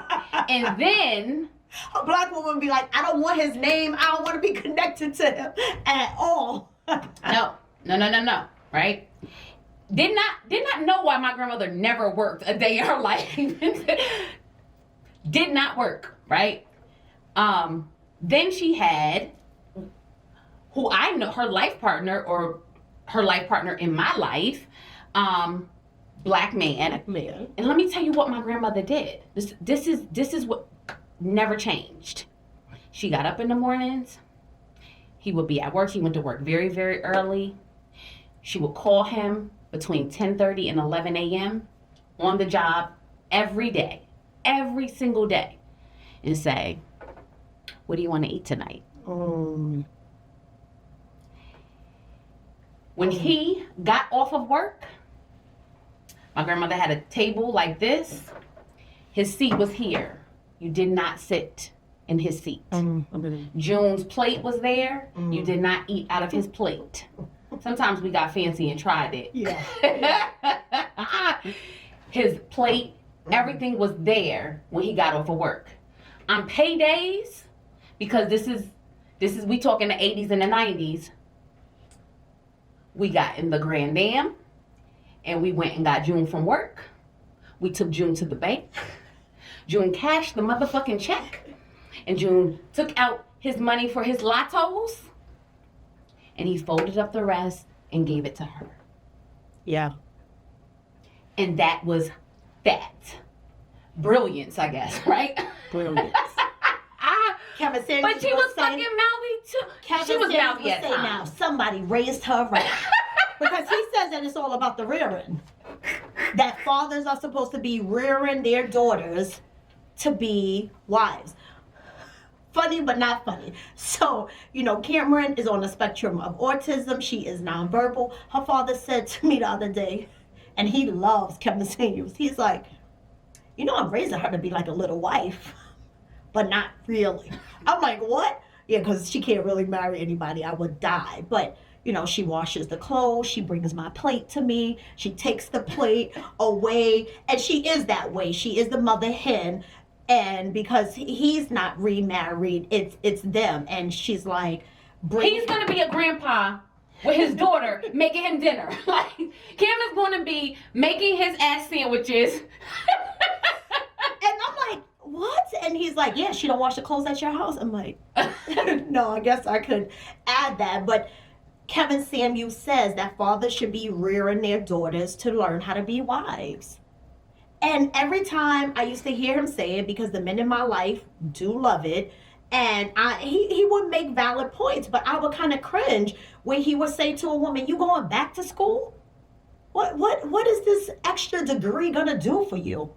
And then a black woman be like, I don't want his name. I don't want to be connected to him at all. No. Right? Did not know why my grandmother never worked a day in her life. Did not work, right? Then she had, who I know, her life partner in my life, black man. And let me tell you what my grandmother did. This is what never changed. She got up in the mornings. He would be at work. He went to work very, very early. She would call him between 10:30 and 11 a.m. on the job every day, every single day, and say, what do you want to eat tonight? When he got off of work, my grandmother had a table like this. His seat was here. You did not sit in his seat. June's plate was there. You did not eat out of his plate. Sometimes we got fancy and tried it. Yeah. His plate, everything was there when he got off of work. On paydays, because this is we talk in the 80s and the 90s. We got in the Grand Dam and we went and got June from work. We took June to the bank. June cashed the motherfucking check. And June took out his money for his lottos. And he folded up the rest and gave it to her. Yeah. And that was that. Brilliance, I guess, right? Brilliance. Kevin said, but she was fucking mouthy too. Kevin She was mouthy at times. Now somebody raised her right. Because he says that it's all about the rearing. That fathers are supposed to be rearing their daughters to be wives. Funny, but not funny. So, Cameron is on the spectrum of autism. She is nonverbal. Her father said to me the other day, and he loves Kevin Samuels. He's like, I'm raising her to be like a little wife, but not really. I'm like, what? Yeah, because she can't really marry anybody. I would die. But, she washes the clothes. She brings my plate to me. She takes the plate away. And she is that way. She is the mother hen. And because he's not remarried, it's them. And she's like, he's going to be a grandpa with his daughter making him dinner. Like, Kim is going to be making his ass sandwiches. And I'm like, what? And he's like, yeah, she don't wash the clothes at your house. I'm like, no, I guess I could add that. But Kevin Samuels says that fathers should be rearing their daughters to learn how to be wives. And every time I used to hear him say it, because the men in my life do love it, and he would make valid points, but I would kind of cringe when he would say to a woman, you going back to school? What is this extra degree gonna do for you?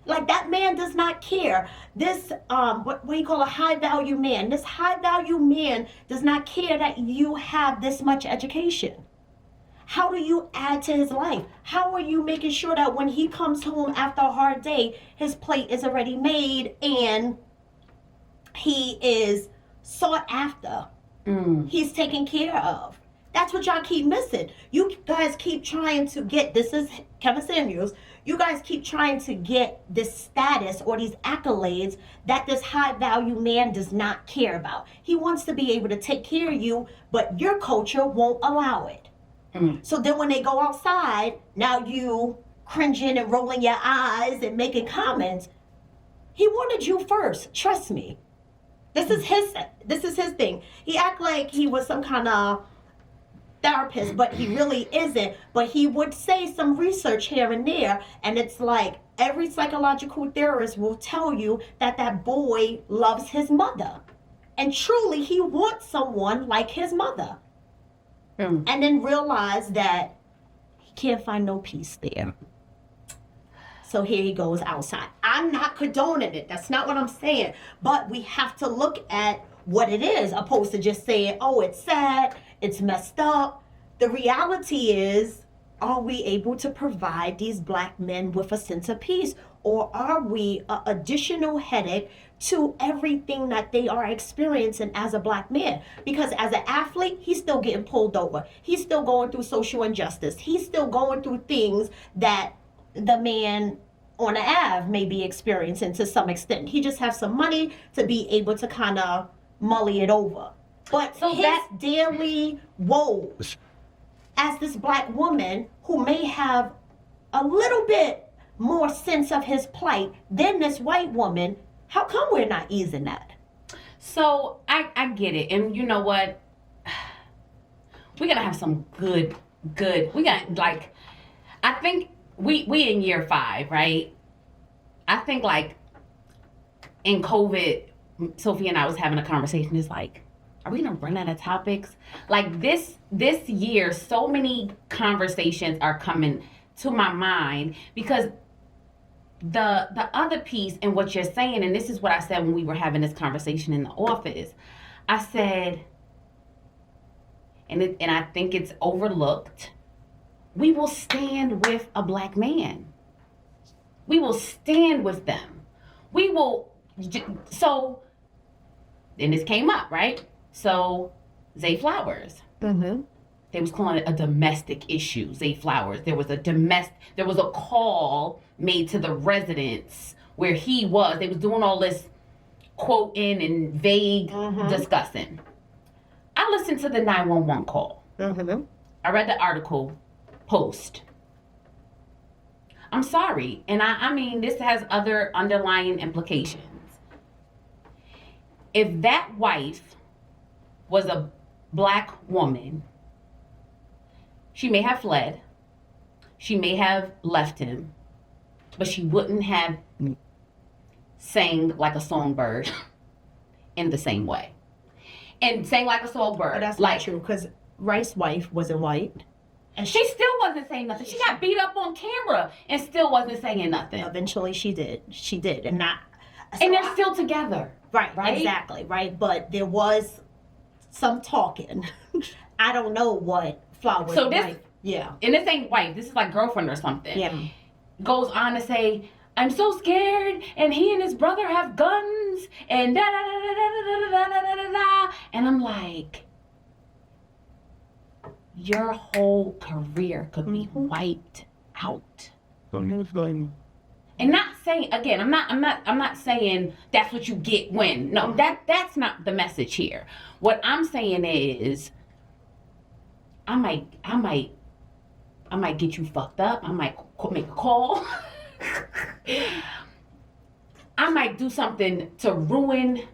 Like, that man does not care. This, what do you call a high value man? This high value man does not care that you have this much education. How do you add to his life? How are you making sure that when he comes home after a hard day, his plate is already made and he is sought after? He's taken care of. That's what y'all keep missing. You guys keep trying to get, this is Kevin Samuels, you guys keep trying to get this status or these accolades that this high value man does not care about. He wants to be able to take care of you, but your culture won't allow it. So then when they go outside, now you cringing and rolling your eyes and making comments. He wanted you first. Trust me. This is his thing. He act like he was some kind of therapist, but he really isn't. But he would say some research here and there, and it's like every psychological theorist will tell you that that boy loves his mother, and truly he wants someone like his mother. And then realize that he can't find no peace there. So here he goes outside. I'm not condoning it. That's not what I'm saying. But we have to look at what it is, opposed to just saying, oh, it's sad, it's messed up. The reality is, are we able to provide these black men with a sense of peace? Or are we an additional headache to everything that they are experiencing as a black man? Because as an athlete, he's still getting pulled over. He's still going through social injustice. He's still going through things that the man on the Ave may be experiencing to some extent. He just has some money to be able to kind of mully it over. But so his daily woes as this black woman who may have a little bit more sense of his plight than this white woman, how come we're not easing that? So I get it. And you know what? We're going to have some good, we got like, I think we in year 5, right? I think like in COVID, Sophia and I was having a conversation. It's like, are we gonna run out of topics? Like this year, so many conversations are coming to my mind because the other piece in what you're saying, and this is what I said when we were having this conversation in the office. I said, and I think it's overlooked, we will stand with a black man. We will stand with them. We will, so, and this came up, right? So, Zay Flowers. They was calling it a domestic issue, Zay Flowers. There was a call made to the residents where he was. They was doing all this quoting and vague discussing. I listened to the 911 call. I read the article post. I'm sorry. And I mean, this has other underlying implications. If that wife was a black woman, she may have fled, she may have left him, but she wouldn't have sang like a songbird in the same way. And sang like a songbird. But that's like, not true, because Rice's wife wasn't white. And she still wasn't saying nothing. She got beat up on camera and still wasn't saying nothing. Eventually she did. She did. And not. So and they're still together. Right, exactly, right? But there was some talking. I don't know what Flowers. So this, wife, yeah. And this ain't wife. This is like girlfriend or something. Yeah. Goes on to say, I'm so scared, and he and his brother have guns, and da da da da da da da da da da. And I'm like, your whole career could be wiped out. And not saying, again, I'm not saying that's what you get when. No, that's not the message here. What I'm saying is, I might get you fucked up. I might make a call. I might do something to ruin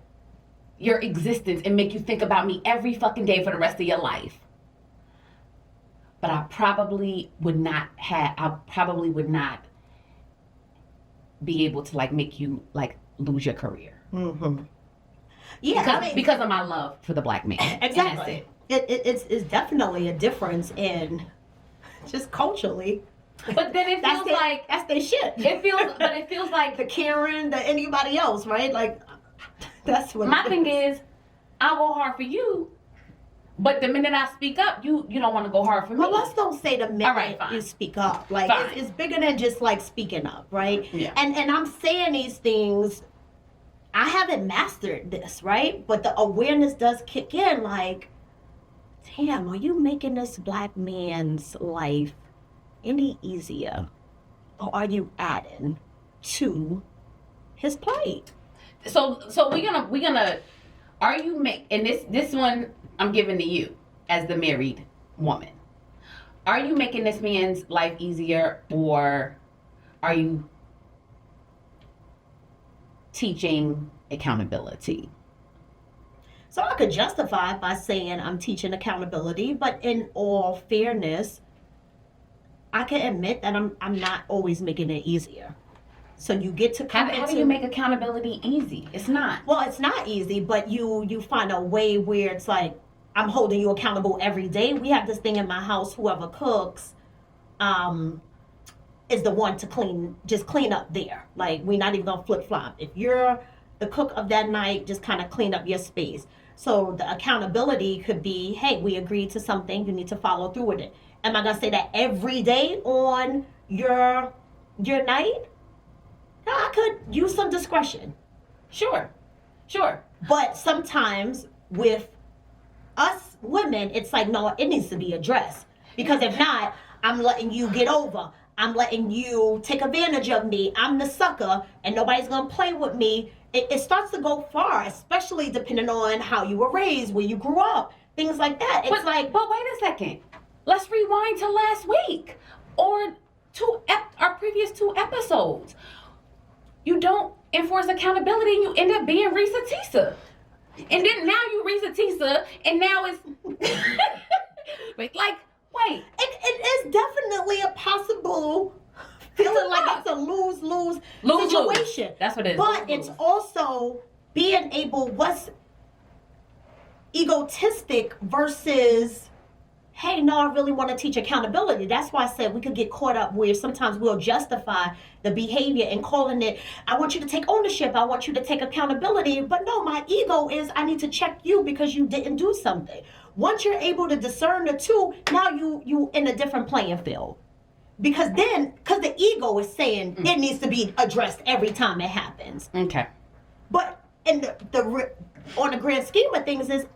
your existence and make you think about me every fucking day for the rest of your life. But I probably would not be able to like make you like lose your career. Yeah, because of my love for the black man. Exactly. It's definitely a difference in just culturally But then it feels like that's their shit. it feels like The Karen, the anybody else, right? Like that's what my thing is. I'll go hard for you, but the minute I speak up, you don't want to go hard for me. Well, let's don't say the minute All right, fine. you speak up. Like Fine. it's bigger than just like speaking up, right? Yeah. And I'm saying these things. I haven't mastered this, right? But the awareness does kick in. Like, damn, are you making this black man's life any easier, or are you adding to his plate? So we're gonna. Are you and this one I'm giving to you as the married woman? Are you making this man's life easier, or are you teaching accountability? So I could justify it by saying I'm teaching accountability, but in all fairness, I can admit that I'm not always making it easier. So you get to come How do you make accountability easy? It's not. Well, it's not easy, but you find a way where it's like I'm holding you accountable every day. We have this thing in my house: whoever cooks, is the one to clean up there. Like we're not even gonna flip flop. If you're the cook of that night, just kind of clean up your space. So the accountability could be, hey, we agreed to something. You need to follow through with it. Am I gonna say that every day on your night? No, I could use some discretion. Sure. But sometimes with us women, it's like, no, it needs to be addressed. Because if not, I'm letting you get over. I'm letting you take advantage of me. I'm the sucker, and nobody's going to play with me. It starts to go far, especially depending on how you were raised, where you grew up, things like that. It's but wait a second. Let's rewind to last week or our previous 2 episodes. You don't enforce accountability and you end up being Risa Tisa. And then now you Risa Tisa, and now it's wait. It is definitely a possible feeling like it's a lose-lose situation. That's what it is. But it's also being able, what's egotistic versus, hey, no, I really want to teach accountability. That's why I said we could get caught up where sometimes we'll justify the behavior and calling it, I want you to take ownership. I want you to take accountability. But no, my ego is, I need to check you because you didn't do something. Once you're able to discern the two, now you in a different playing field. Because the ego is saying it needs to be addressed every time it happens. Okay. But in the on the grand scheme of things is,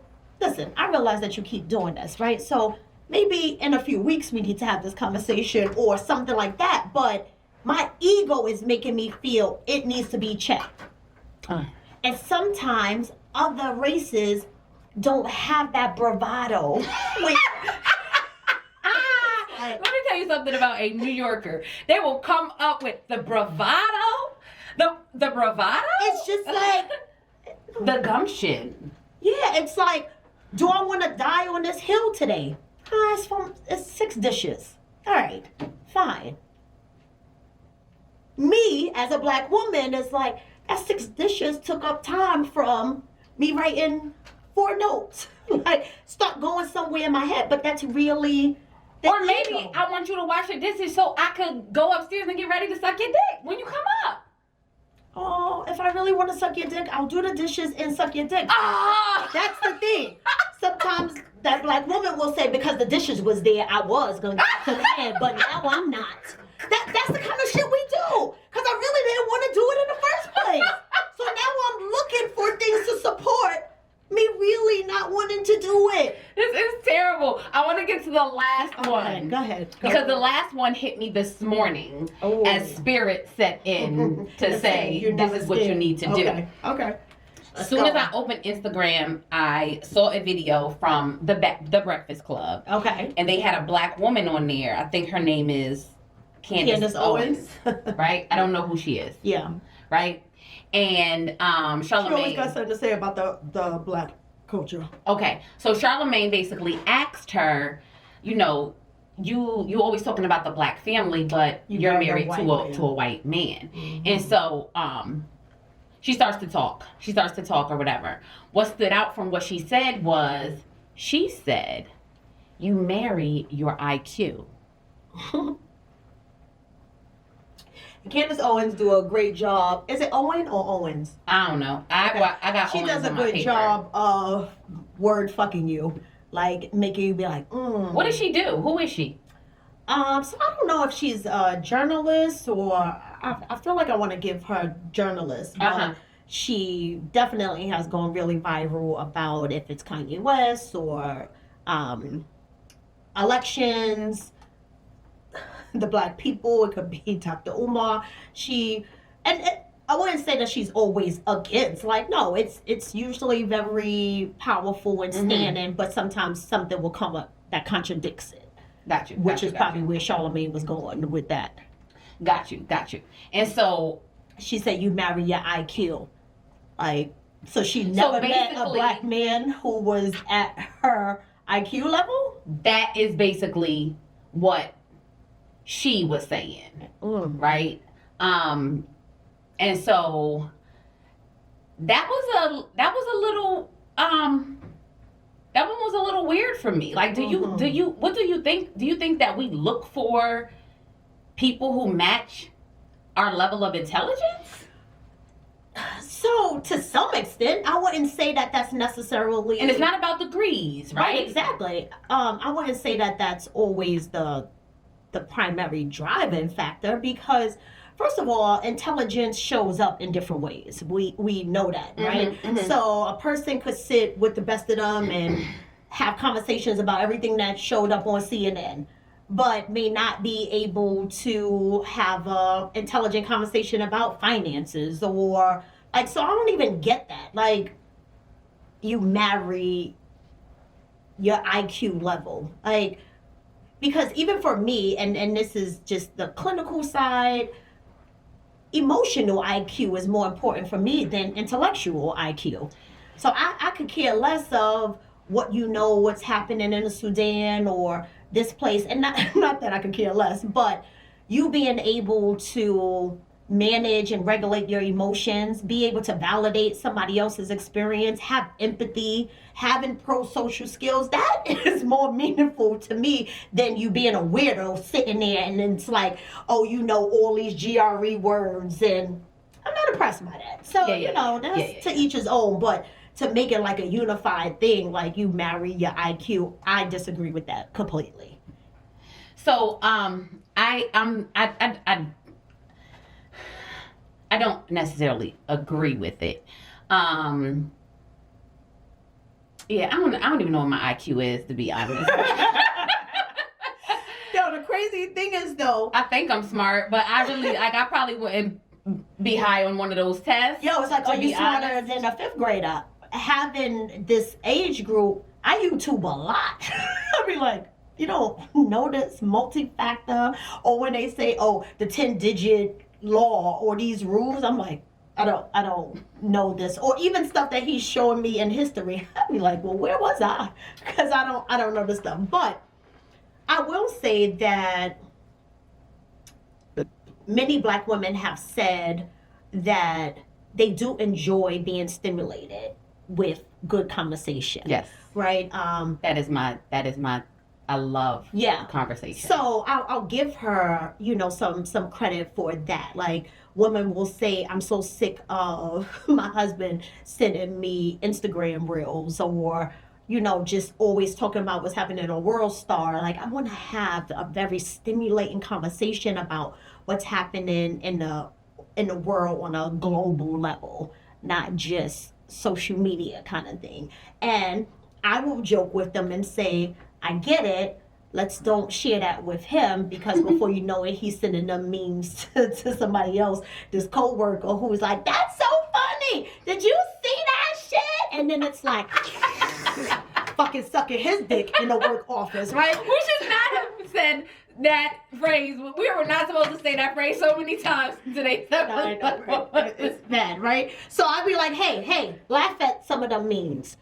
listen, I realize that you keep doing this, right? So maybe in a few weeks we need to have this conversation or something like that. But my ego is making me feel it needs to be checked. And sometimes other races don't have that bravado. Let me tell you something about a New Yorker. They will come up with the bravado. The bravado? It's just like the gumption. Yeah, it's like, do I want to die on this hill today? It's 6 dishes. All right, fine. Me, as a black woman, is like, that 6 dishes took up time from me writing 4 notes. Like, start going somewhere in my head, but that's really... Or maybe I want you to wash the dishes so I could go upstairs and get ready to suck your dick when you come up. Oh, if I really want to suck your dick, I'll do the dishes and suck your dick. Ah! That's the thing. Sometimes that black woman will say, because the dishes was there, I was going to get to the head, but now I'm not. That's the kind of shit we do. Because I really didn't want to do it in the first place. So now I'm looking for things to support me really not wanting to do it. This is terrible. I want to get to the last one. Go ahead. Because the last one hit me this morning as spirit set in to say, this is what you need to do. Okay. As soon as I opened Instagram, I saw a video from the Breakfast Club. Okay. And they had a black woman on there. I think her name is Candace Owens. Right? I don't know who she is. Yeah. Right? And Charlamagne. She always got something to say about the black culture. Okay, so Charlamagne basically asked her, you always talking about the black family, but you're married to a white man. Mm-hmm. And so she starts to talk or whatever. What stood out from what she said was, she said, you marry your IQ. Candace Owens do a great job. Is it Owen or Owens? I don't know. I got She Owens does a on my good paper. job of word fucking you, like making you be like, What does she do? Who is she? So I don't know if she's a journalist or I feel like I want to give her journalist, but Uh-huh. she definitely has gone really viral about if it's Kanye West or elections, the black people. It could be Dr. Umar. I wouldn't say that she's always against. Like, no, it's usually very powerful and standing, but sometimes something will come up that contradicts it. Got you. Which is probably where Charlamagne was going with that. Got you. And so She said you marry your IQ. Like, so she never met a basically- black man who was at her IQ level? that is basically what she was saying, right? And so that was a little that one was a little weird for me. Like, what do you think? Do you think that we look for people who match our level of intelligence? So, to some extent, I wouldn't say that that's necessarily... And it's not about degrees, right? Exactly. I wouldn't say that that's always the primary driving factor because, first of all, intelligence shows up in different ways. We know that, right? So a person could sit with the best of them and have conversations about everything that showed up on CNN, but may not be able to have a intelligent conversation about finances or like, so I don't even get that. Like, you marry your IQ level. Like, because even for me, and this is just the clinical side, emotional IQ is more important for me than intellectual IQ. So I could care less of what you know, what's happening in the Sudan or this place. And not that I could care less, but you being able to manage and regulate your emotions, be able to validate somebody else's experience, have empathy, having pro-social skills, that is more meaningful to me than you being a weirdo sitting there and it's like, oh, you know all these GRE words, and I'm not impressed by that. So, that's to each his own, but to make it like a unified thing, like you marry your IQ, I disagree with that completely. So, I don't necessarily agree with it. Yeah, I don't even know what my IQ is, to be honest. Yo, the crazy thing is though, I think I'm smart, but I probably wouldn't be high on one of those tests. yo, it's like, to are you be smarter honest. than a fifth grader? Having this age group, I YouTube a lot. I be like, you don't know this multi-factor, or when they say, oh, the 10-digit law or these rules, I'm like, I don't know this, or even stuff that he's showing me in history. I'd be like, well, where was I? Because I don't know this stuff. But I will say that many black women have said that they do enjoy being stimulated with good conversation. Yes. Right. That is my. I love conversation. So I'll give her, some credit for that. Like, women will say, I'm so sick of my husband sending me Instagram reels or, just always talking about what's happening on World Star. Like, I want to have a very stimulating conversation about what's happening in the world on a global level, not just social media kind of thing. And I will joke with them and say, I get it. Let's don't share that with him because before you know it, he's sending them memes to somebody else, this coworker who's like, that's so funny. Did you see that shit? And then it's like, fucking sucking his dick in the work office, right? We should not have said that phrase. We were not supposed to say that phrase so many times today. It's bad, right? So I'd be like, hey, laugh at some of them memes.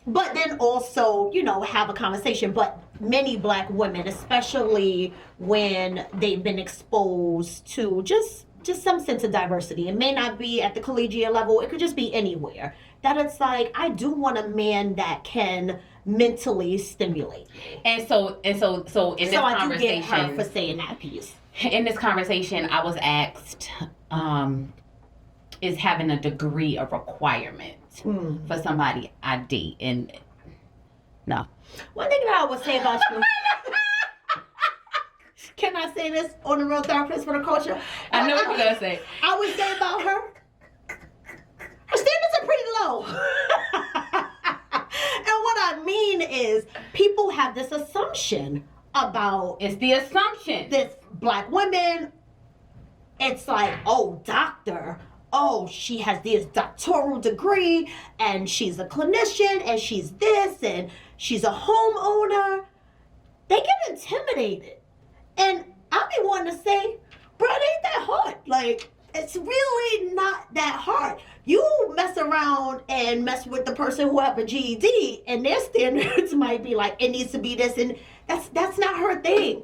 But then also, have a conversation. But many black women, especially when they've been exposed to just some sense of diversity, it may not be at the collegiate level, it could just be anywhere, that it's like, I do want a man that can mentally stimulate me. And so in this I do get her conversation, for saying that piece. in this conversation, I was asked, is having a degree a requirement for somebody I date? And no. One thing that I would say about you. Can I say this on the Real Therapist for the Culture? I know what you're gonna say. I would say about her, her standards are pretty low. And what I mean is, people have this assumption about It's the assumption. this black women. It's like, oh, doctor. Oh, she has this doctoral degree, and she's a clinician, and she's this, and she's a homeowner. They get intimidated. And I be wanting to say, bro, it ain't that hard. Like, it's really not that hard. You mess around and mess with the person who have a GED, and their standards might be like, it needs to be this, and that's not her thing.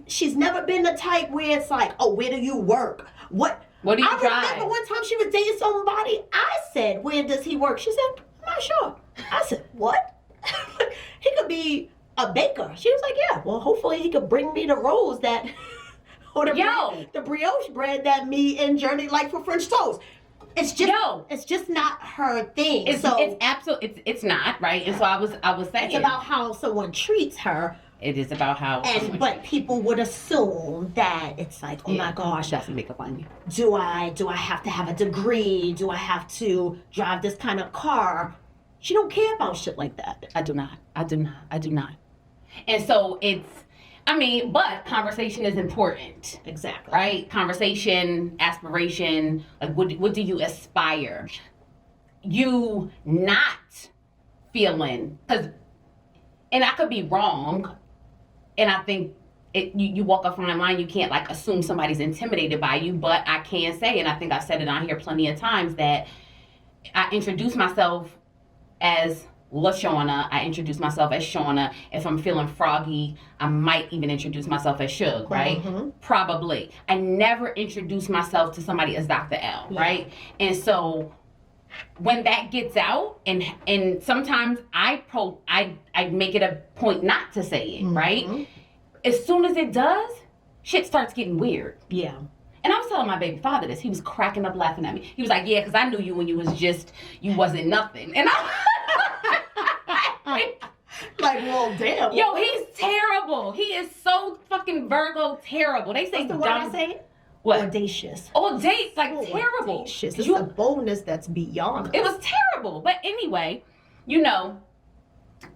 She's never been the type where it's like, oh, where do you work? What do you I drive? remember one time she was dating somebody. I said, where does he work? She said, I'm not sure. I said, what? He could be a baker. She was like, yeah, well, hopefully he could bring me the rolls that, or the brioche bread that me and Journey like for French toast. It's just not her thing. It's absolutely, it's not, right? And so I was saying. It's about how someone treats her. It is about how. But people would assume that it's like, oh my gosh, that's a makeup on you. Do I have to have a degree? Do I have to drive this kind of car? She don't care about shit like that. I do not. And so but conversation is important. Exactly. Right? Conversation, aspiration, like what do you aspire? You not feeling, and I could be wrong, and I think you walk a fine line. You can't like assume somebody's intimidated by you, but I can say, and I think I've said it on here plenty of times, that I introduce myself as LaShawna. I introduce myself as Shauna. If I'm feeling froggy, I might even introduce myself as Suge, right? Mm-hmm. Probably. I never introduce myself to somebody as Dr. L, right? And so when that gets out, and sometimes I make it a point not to say it, right? As soon as it does, shit starts getting weird. Yeah. And I was telling my baby father this. He was cracking up laughing at me. He was like, yeah, because I knew you when you wasn't nothing. And I like, well, damn. Yo, he's terrible. He is so fucking Virgo terrible. They say what's the word I say? What? Audacious. Like terrible. Audacious. It's a boldness that's beyond us. It was terrible. But anyway,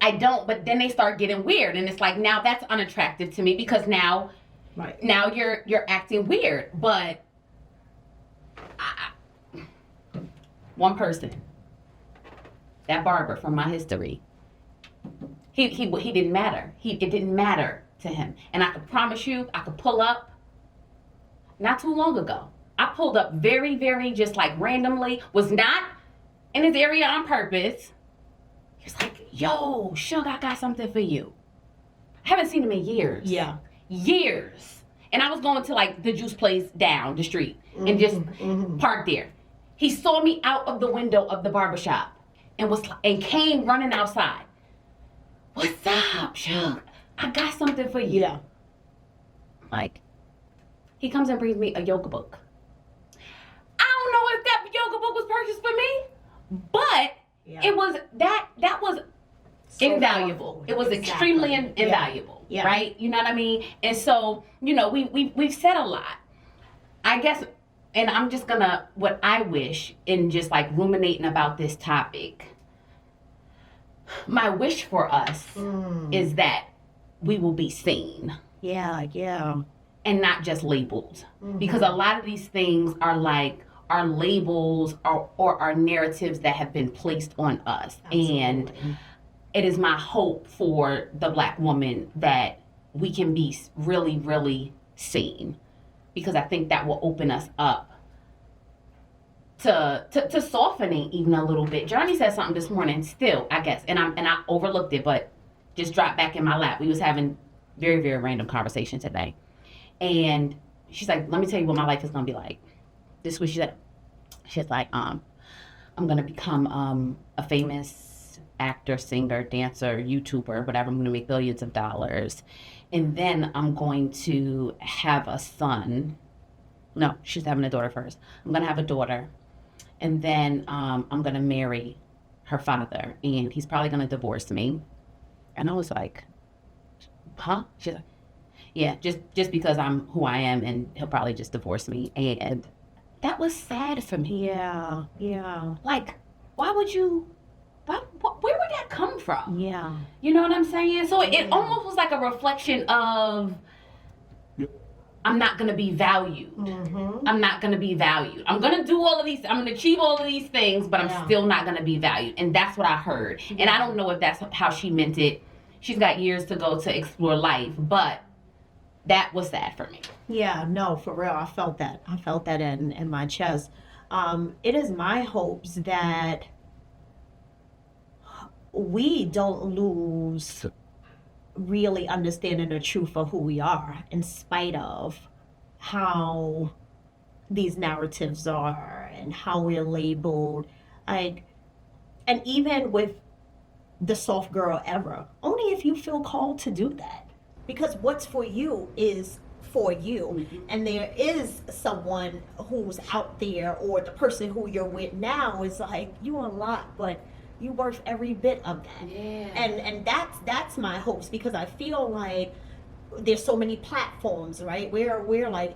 I don't, but then they start getting weird. And it's like, now that's unattractive to me because now you're acting weird. But one person, that barber from my history, he didn't matter. It didn't matter to him. And I could promise you, I could pull up not too long ago. I pulled up very, very just like randomly, was not in his area on purpose. He was like, yo, Suge, I got something for you. I haven't seen him in years. Yeah. Years. And I was going to like the juice place down the street and just parked there. He saw me out of the window of the barbershop and came running outside. What's up, Suge? I got something for you. Yeah. Like, he comes and brings me a yoga book. I don't know if that yoga book was purchased for me, but it was that was so invaluable. Powerful. It was extremely invaluable, right? You know what I mean? And so, we've said a lot. I guess, and I'm just gonna, what I wish in just like ruminating about this topic, my wish for us is that we will be seen. Yeah. And not just labeled. Because a lot of these things are like our labels or our narratives that have been placed on us. Absolutely. And it is my hope for the Black woman that we can be really, really seen. Because I think that will open us up to softening even a little bit. Johnny said something this morning still, I guess, and I overlooked it, but just dropped back in my lap. We was having very, very random conversation today. And she's like, let me tell you what my life is going to be like. This is what she said. She's like, I'm going to become a famous actor, singer, dancer, YouTuber, whatever. I'm going to make billions of dollars. And then I'm going to have a son. No, she's having a daughter first. I'm going to have a daughter. And then I'm going to marry her father. And he's probably going to divorce me. And I was like, huh? She's like, yeah, just because I'm who I am, and he'll probably just divorce me. And that was sad for me. Yeah. Like, why would you, where would that come from? Yeah. You know what I'm saying? So it almost was like a reflection of, I'm not going to be valued. Mm-hmm. I'm not going to be valued. I'm going to do all of these, I'm going to achieve all of these things, but I'm still not going to be valued. And that's what I heard. Yeah. And I don't know if that's how she meant it. She's got years to go to explore life, but that was sad for me. Yeah, no, for real. I felt that. I felt that in my chest. It is my hopes that we don't lose really understanding the truth of who we are in spite of how these narratives are and how we're labeled. Like, and even with the soft girl era, only if you feel called to do that. Because what's for you is for you. Mm-hmm. And there is someone who's out there, or the person who you're with now is like, you a lot, but you worth every bit of that. Yeah. And that's my hopes, because I feel like there's so many platforms, right? We're like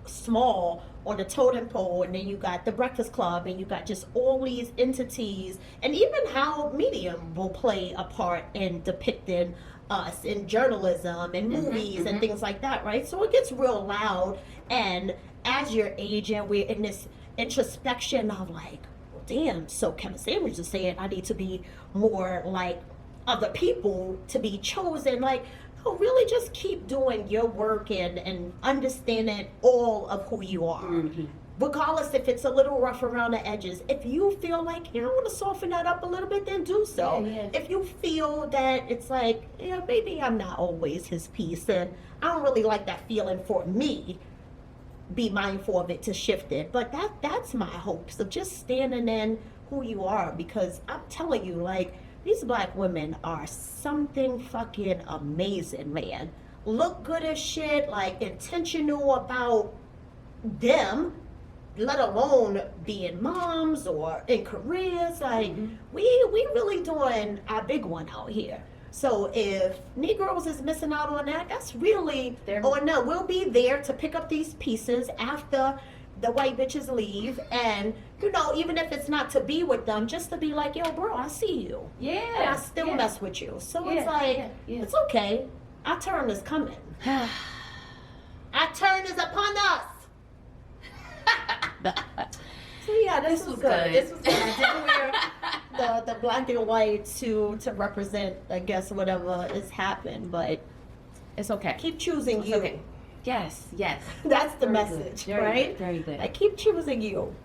small on the totem pole, and then you got the Breakfast Club, and you got just all these entities, and even how medium will play a part in depicting us in journalism and movies and things like that, right? So it gets real loud, and as you're aging, we're in this introspection of like, well, damn, so Kevin Samuels is saying I need to be more like other people to be chosen. Like, no, really just keep doing your work and understanding all of who you are. Mm-hmm. Regardless if it's a little rough around the edges. If you feel like you want to soften that up a little bit, then do so. Yeah. If you feel that it's like, yeah, maybe I'm not always his piece, and I don't really like that feeling for me, be mindful of it to shift it. But that's my hopes of just standing in who you are, because I'm telling you, like, these black women are something fucking amazing, man. Look good as shit, like intentional about them, let alone being moms or in careers. Like, we really doing our big one out here. So if Negroes is missing out on that, that's really on them. We'll be there to pick up these pieces after the white bitches leave, and you know, even if it's not to be with them, just to be like, yo, bro, I see you. Yeah. And I still mess with you. So it's like, it's okay. Our turn is coming. Our turn is upon us. So yeah, this was good. This was good. I did wear the black and white to represent, I guess, whatever has happened, but it's okay. Keep choosing you. Okay. Yes. That's the message, right? Very good. Like, keep choosing you.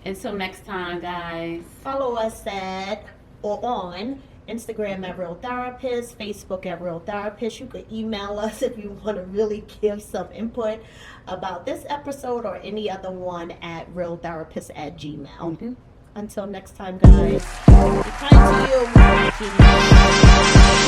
Until next time, guys. Follow us at or on Instagram at Real Therapist, Facebook at Real Therapist. You could email us if you want to really give some input about this episode or any other one at realtherapist@gmail. Mm-hmm. Until next time, guys. Be kind to you.